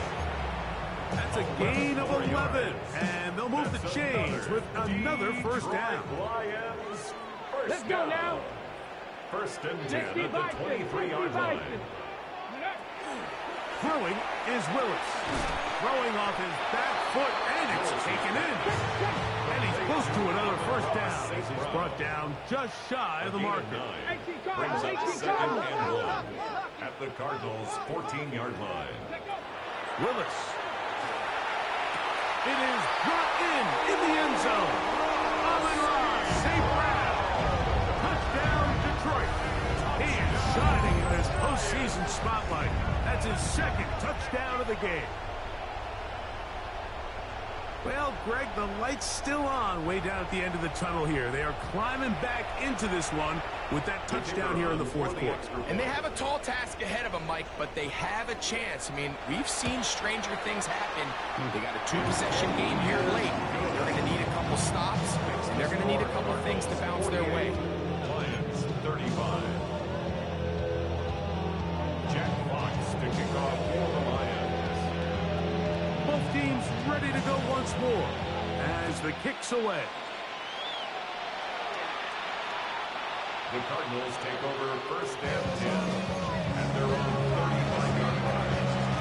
That's a gain of 11, and they'll move the chains with another first down. Lions, Let's go now! 1st and 10 at the 23-yard line. Throwing is Willis. Throwing off his back foot, and it's taken in. And he's close to another first down. He's brought down just shy of the marker. Brings up 2nd and 1 at the Cardinals' 14-yard line. Willis. It is brought in the end zone. Amon-Ra St. Brown. Touchdown, Detroit. He is shining in this postseason spotlight. That's his 2nd touchdown of the game. Well, Greg, the light's still on way down at the end of the tunnel here. They are climbing back into this one with that touchdown here in the 4th quarter. And they have a tall task ahead of them, Mike, but they have a chance. I mean, we've seen stranger things happen. They got a 2-possession game here late. They're going to need a couple stops, and they're going to need a couple things to bounce their way. Lions 35. Jack Fox to kick off for the Lions. Both teams ready to go once more as the kick's away. The Cardinals take over 1st and 10 at their own 35-yard line.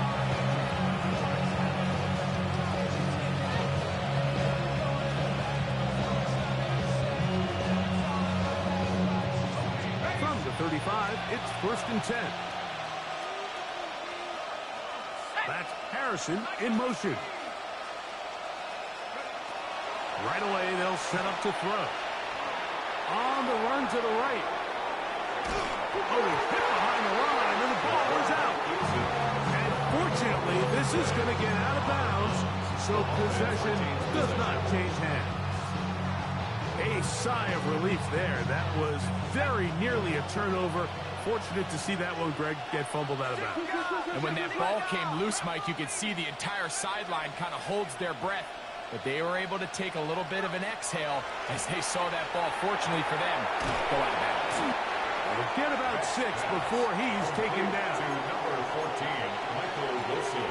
35. It's 1st and 10. That's Harrison in motion. Right away, they'll set up to throw. On the run to the right. Oh, he's hit behind the line, and the ball was out. And fortunately, this is going to get out of bounds, so possession does not change hands. A sigh of relief there. That was very nearly a turnover. Fortunate to see that one, Greg, get fumbled out of bounds. And when that ball came loose, Mike, you could see the entire sideline kind of holds their breath. But they were able to take a little bit of an exhale as they saw that ball, fortunately for them, go out of bounds. We'll get about 6 before he's taken down. To number 14, Michael Wilson.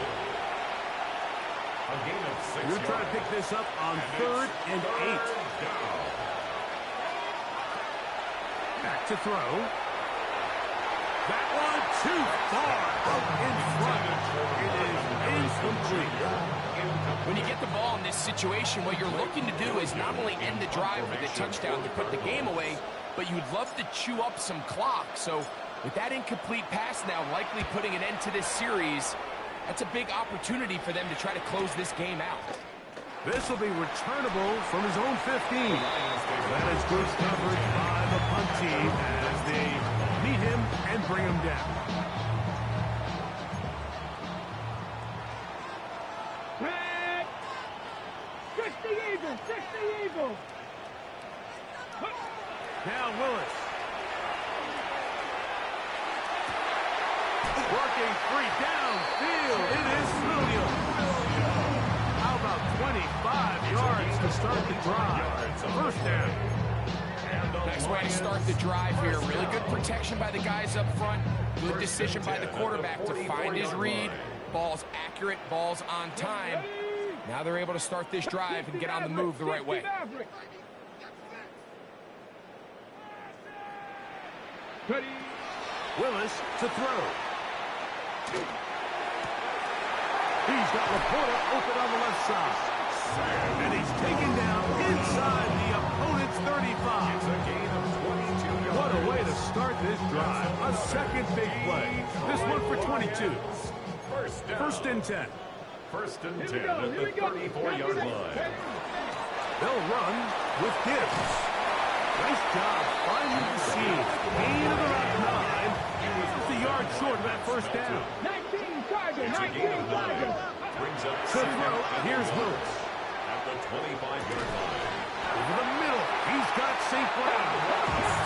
A gain of 6 We're trying to pick this up on 3rd and 8. Back to throw. That one too far out in front. It is incomplete. When you get the ball in this situation, what you're looking to do is not only end the drive with a touchdown to put the game away, but you'd love to chew up some clock. So with that incomplete pass now likely putting an end to this series, that's a big opportunity for them to try to close this game out. This will be returnable from his own 15. That is good coverage by the punt team as they meet him and bring him down. Back. 60 Eagles, 60 Eagles. Now Willis. Working free downfield. It is Williams. How about 25 yards to start the drive? 1st down. Nice way to start the drive here. Really good protection by the guys up front. Good decision by the quarterback to find his read. Ball's accurate, ball's on time. Now they're able to start this drive and get on the move the right way. Willis to throw. He's got Laporta open on the left side. And he's taken down inside the opponent's 35. It's a gain of 22 yards. What a way to start this drive. A second big play. This one for 22. 1st and 10. 1st and 10 at the 34-yard line. They'll run with Gibbs. Nice job finding the seam. Gain of about 9. Just a yard short of that 1st down. 19 target, It's a 19 gain of 9. target. Brings up To throw, here's Willis. at the 25-yard line. Over the middle, he's got St. Brown.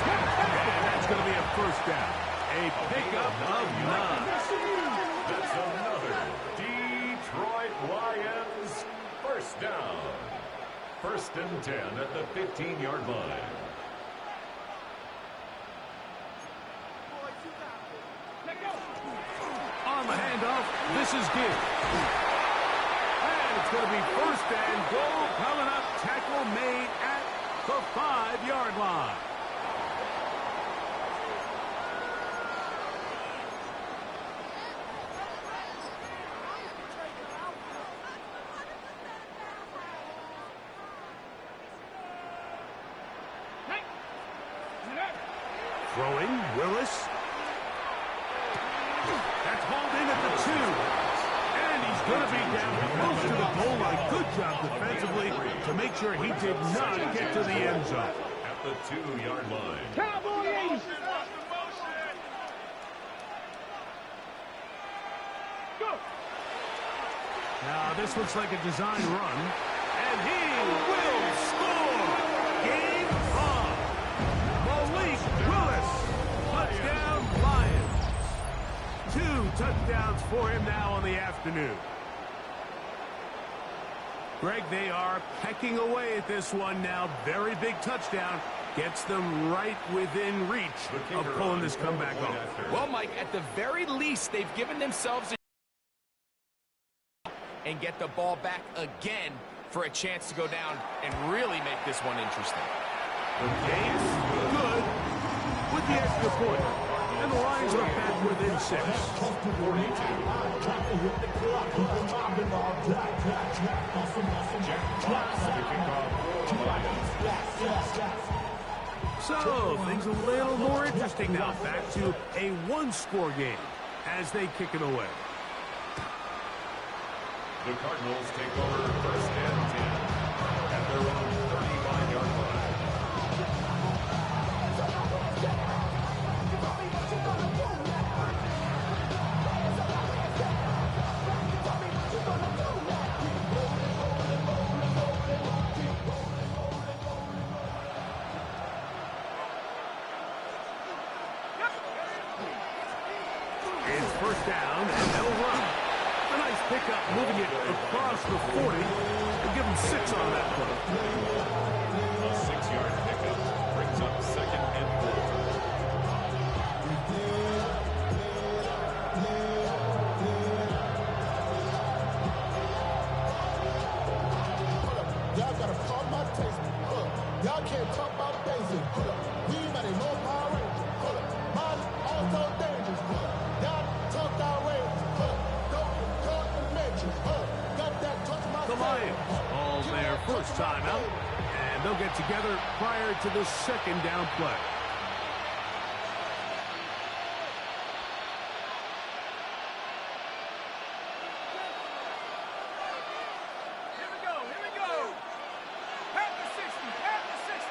And that's going to be a 1st down. A pickup of 9. That's another Detroit Lions 1st down. 1st and 10 at the 15-yard line. On the handoff, this is Gibbs. And it's going to be 1st and goal coming up. Tackle made at the 5-yard line. Throwing, Willis. That's hauled in at the 2. And he's going to be down close to the goal line. Good job defensively to make sure he did not get to the end zone. At the 2-yard line. Cowboys. Go. Now this looks like a design run. And he will score. Game on. Malik Willis. Touchdown Lions. 2 touchdowns for him now on the afternoon. Greg, they are pecking away at this one now. Very big touchdown. Gets them right within reach of pulling this comeback off. Well, Mike, at the very least, they've given themselves a and get the ball back again for a chance to go down and really make this one interesting. The game's good with the extra point. And the Lions are back within 6. So, things a little more interesting now. Back to a one-score game as they kick it away. The Cardinals take over first and 10 at their own 35-yard line. It's first down, and they'll run. A nice pickup, moving it across the 40. They'll give him 6 on that play. A 6-yard pickup brings up second and 4. Y'all gotta call my taste. Y'all can't talk about basic. We mighty no Power Rangers. Mine also dangerous. Y'all talk outrageous. Don't mention. Got that touch my The Lions all their first time out, and they'll get together prior to the second down play.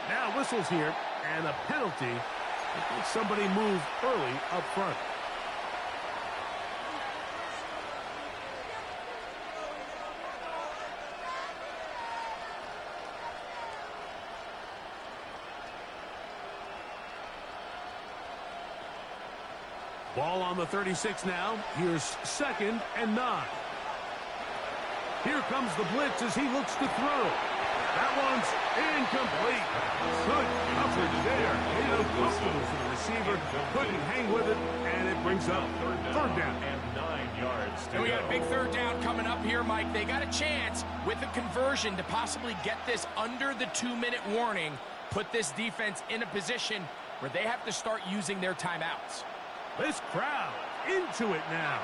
Now whistles here, and a penalty. I think somebody moved early up front. Ball on the 36 now. Here's second and 9. Here comes the blitz as he looks to throw. That one's incomplete. Good coverage there. Uncomfortable for the receiver. Couldn't hang with it, and it brings up third down. And 9 yards to And we go. got a big third down coming up here, Mike. They got a chance with a conversion to possibly get this under the 2-minute warning, put this defense in a position where they have to start using their timeouts. This crowd into it now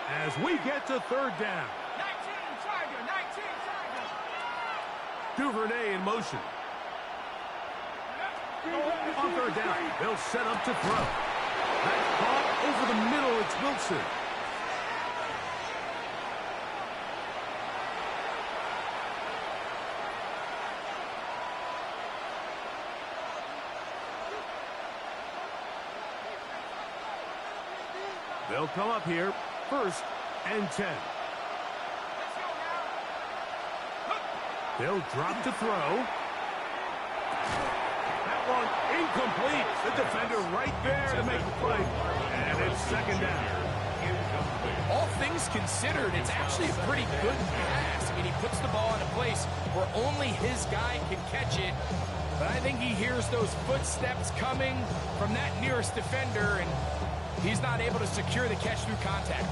as we get to third down. 19 Tiger, 19 Tiger. Duvernay in motion. On third down, they'll set up to throw. That's caught over the middle. It's Wilson. They'll come up here, first and 10. They'll drop to throw. That one incomplete. The defender right there to make the play. And it's second down. All things considered, it's actually a pretty good pass. I mean, he puts the ball in a place where only his guy can catch it. But I think he hears those footsteps coming from that nearest defender, and he's not able to secure the catch through contact.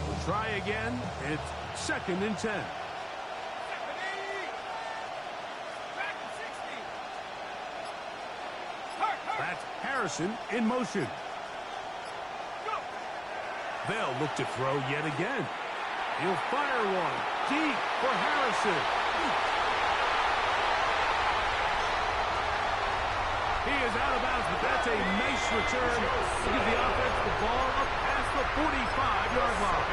We'll try again. It's second and 10. That's Harrison in motion. They'll look to throw yet again. He'll fire one deep for Harrison. He is out of bounds, but that's a nice return to give the offense the ball up past the 45-yard line.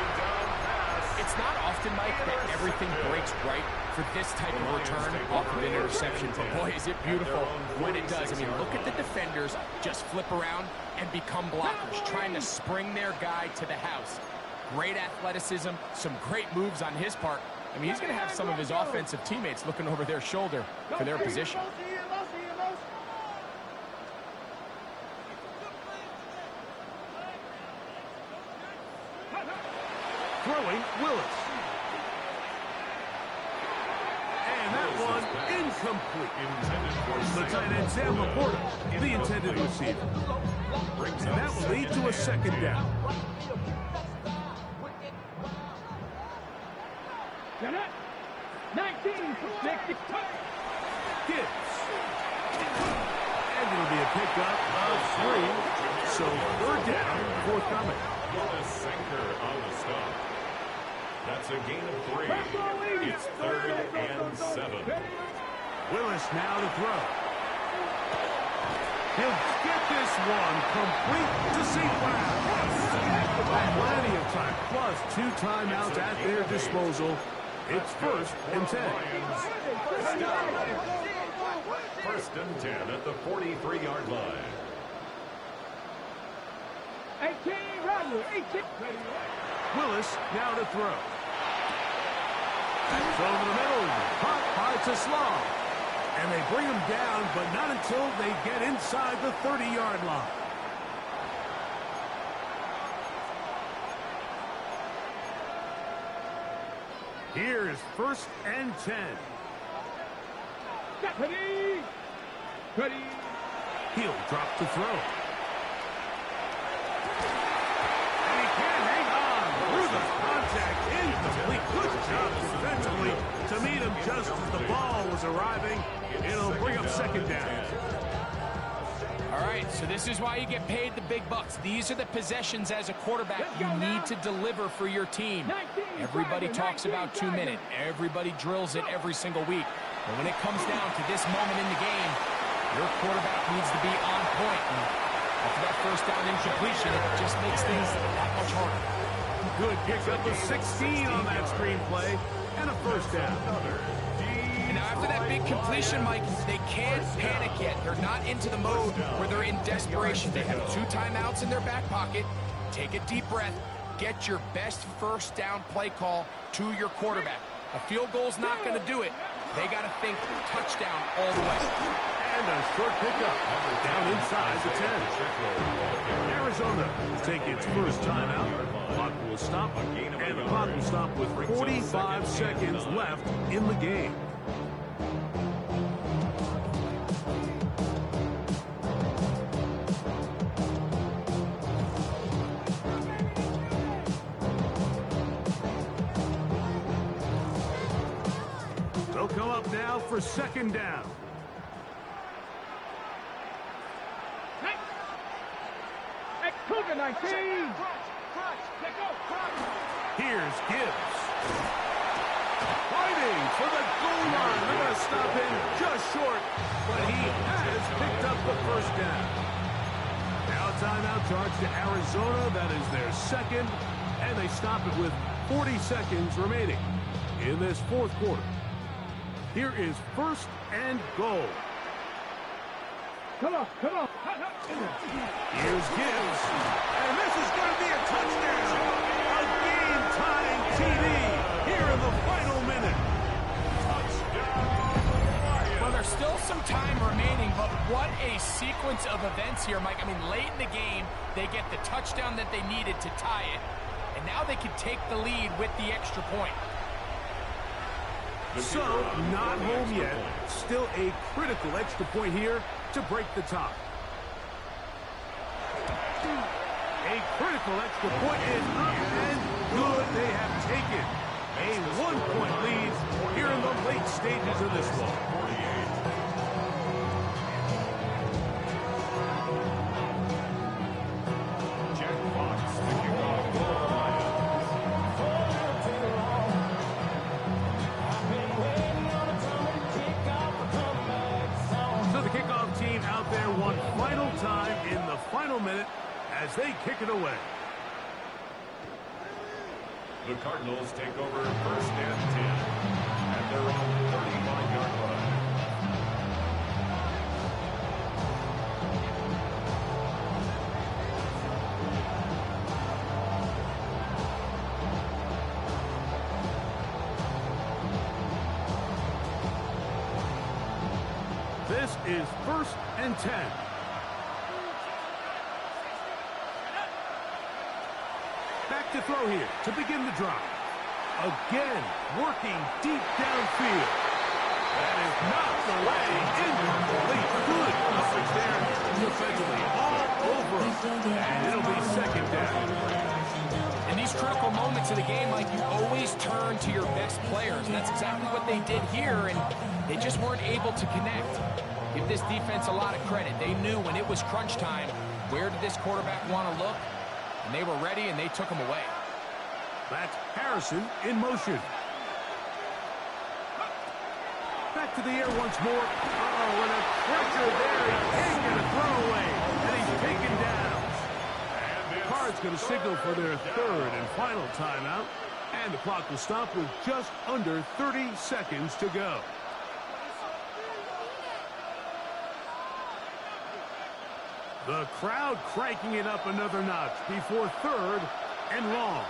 It's not often, Mike, that everything breaks right for this type of return off of an interception. But boy, is it beautiful when it does. I mean, look at the defenders just flip around and become blockers, trying to spring their guy to the house. Great athleticism, some great moves on his part. I mean, he's going to have some of his offensive teammates looking over their shoulder for their position. Throwing Willis. And that one incomplete. The tight end Sam Laporta, the intended receiver. And that will lead to a second down. Got it. 19 for 60. Gibbs. And it'll be a pickup of 3. So third down, forthcoming. With a sinker on the stop. That's a gain of 3. It's 3rd and 7. Willis now to throw. He'll get this one complete to St. Brown. Plenty of time, plus 2 timeouts at their disposal. It's 1st and 10. 1st and 10 at the 43-yard line. 18, Rodney, 18. Willis now to throw. It's over the middle. Caught by Teslam. And they bring him down, but not until they get inside the 30-yard line. Here is 1st and 10. Ready. He'll drop to throw. And he can't hang on through the contact. Incomplete. Good job defensively to meet him just as the ball was arriving. It'll bring up 2nd down. All right, so this is why you get paid the big bucks. These are the possessions as a quarterback you need to deliver for your team. Everybody talks about 2 minutes. Everybody drills it every single week. But when it comes down to this moment in the game, your quarterback needs to be on point. And after that 1st down incompletion, it just makes things that much harder. Good pick up of 16 on that screenplay and a 1st down. And now after that big completion, Mike, they can't panic yet. They're not into the mode where they're in desperation. They have 2 timeouts in their back pocket. Take a deep breath. Get your best 1st down play call to your quarterback. A field goal's not going to do it. They got to think touchdown all the way. And a short pickup down inside the 10. Arizona will take its 1st timeout. Clock will stop, and the clock will stop with 45 seconds left in the game. They'll come up now for 2nd down. Cougar 19. Here's Gibbs. Fighting for the goal line. They're going to stop him just short, but he has picked up the 1st down. Now timeout charge to Arizona. That is their 2nd, and they stop it with 40 seconds remaining in this 4th quarter. Here is 1st and goal. Come on. Here's Gibbs. And this is going to be a touchdown. A game-tying TD here in the final minute. Well, there's still some time remaining, but what a sequence of events here, Mike. I mean, late in the game, they get the touchdown that they needed to tie it, and now they can take the lead with the extra point. So, not home yet. Still a critical extra point here to break the tie. A critical extra point is up and good. They have taken a 1-point lead here in the late stages of this one. Jack Fox picking off for the Lions. So the kickoff team out there one final time in the final minute as they kick it away. The Cardinals take over 1st and 10 at their own 35-yard line. This is 1st and 10. Back to throw here to begin the drive. Again, working deep downfield. That is knocked away. Incomplete. Good coverage there. Defensively all over him. And it'll be 2nd down. In these critical moments of the game, Mike, you always turn to your best players. And that's exactly what they did here, and they just weren't able to connect. Give this defense a lot of credit. They knew when it was crunch time, where did this quarterback want to look? And they were ready, and they took him away. That's Harrison in motion. Back to the air once more. Oh, and a pressure there. He can't get a throwaway. And he's taken down. The Cards going to signal for their third and final timeout. And the clock will stop with just under 30 seconds to go. The crowd cranking it up another notch before third and long.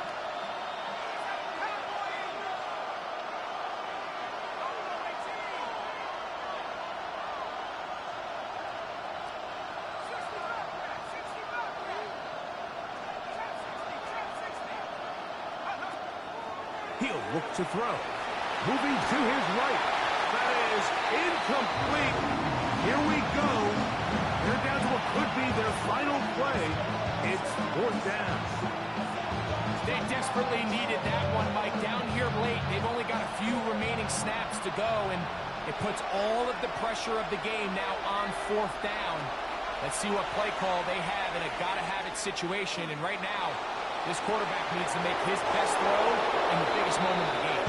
He'll look to throw. Moving to his right. That is incomplete. Here we go. They're down to what could be their final play. It's fourth down. They desperately needed that one, Mike. Down here late, they've only got a few remaining snaps to go, and it puts all of the pressure of the game now on fourth down. Let's see what play call they have in a gotta-have-it situation, and right now, this quarterback needs to make his best throw in the biggest moment of the game.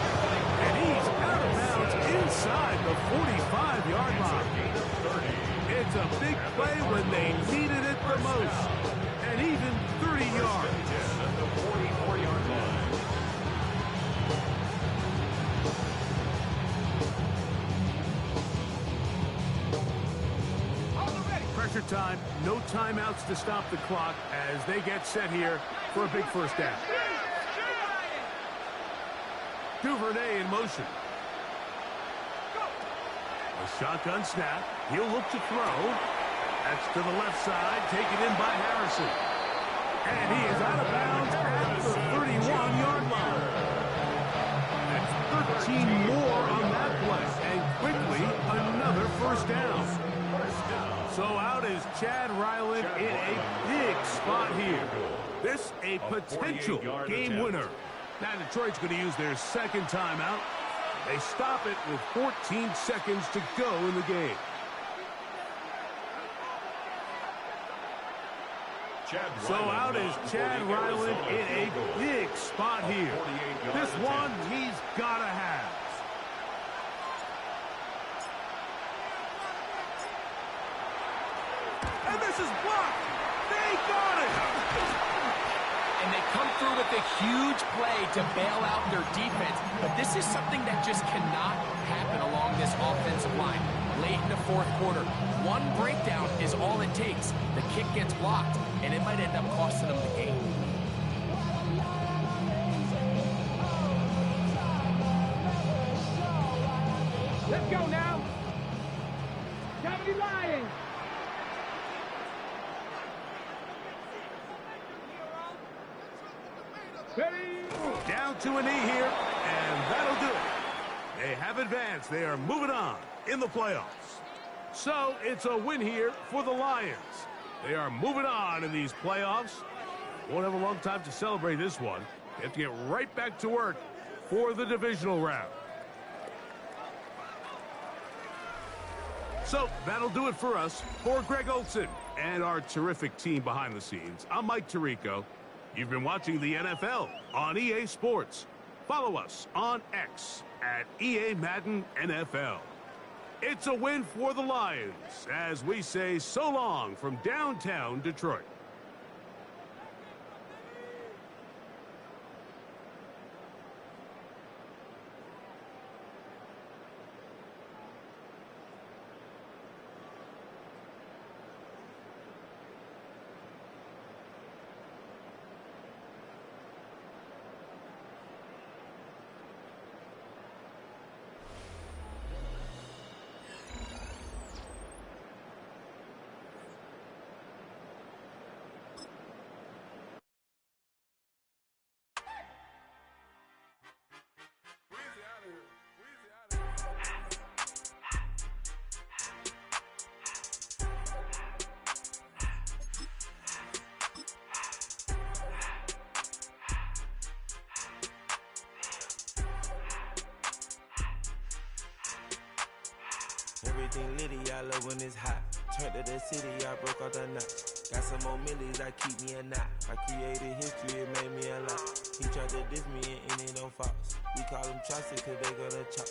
And he's out of bounds inside the 45-yard line. It's a big play when they needed it the most. And even 30 yards. At the 44-yard line. Pressure time, no timeouts to stop the clock as they get set here for a big first down. Duvernay in motion. A shotgun snap. He'll look to throw. That's to the left side, taken in by Harrison. And he is out of bounds at the 31-yard line. That's 13 more on that play. And quickly, another first down. So out is Chad Ryland in a big spot here. This a potential game winner. Now Detroit's going to use their second timeout. They stop it with 14 seconds to go in the game. So out is Chad Ryland in a big spot here. This one he's got to have. And this is blocked. They got it. And they come through with a huge play to bail out their defense. But this is something that just cannot happen along this offensive line. Late in the fourth quarter, one breakdown is all it takes. The kick gets blocked, and it might end up costing them the game. Let's go now. 70 Lions. Ready? Down to a knee here, and that'll do it. They have advanced. They are moving on in the playoffs. So it's a win here for the Lions. They are moving on in these playoffs. Won't have a long time to celebrate this one. They have to get right back to work for the divisional round. So that'll do it for us. For Greg Olson and our terrific team behind the scenes, I'm Mike Tirico. You've been watching the NFL on EA Sports. Follow us on X at EA Madden NFL. It's a win for the Lions as we say so long from downtown Detroit. Everything litty, I love when it's hot. Turned to the city, I broke out the knot. Got some more millies, I keep me a knot. I created history, it made me a lot. He tried to diss me and it ain't no fox. We call him Chaucer, cause they gonna chop.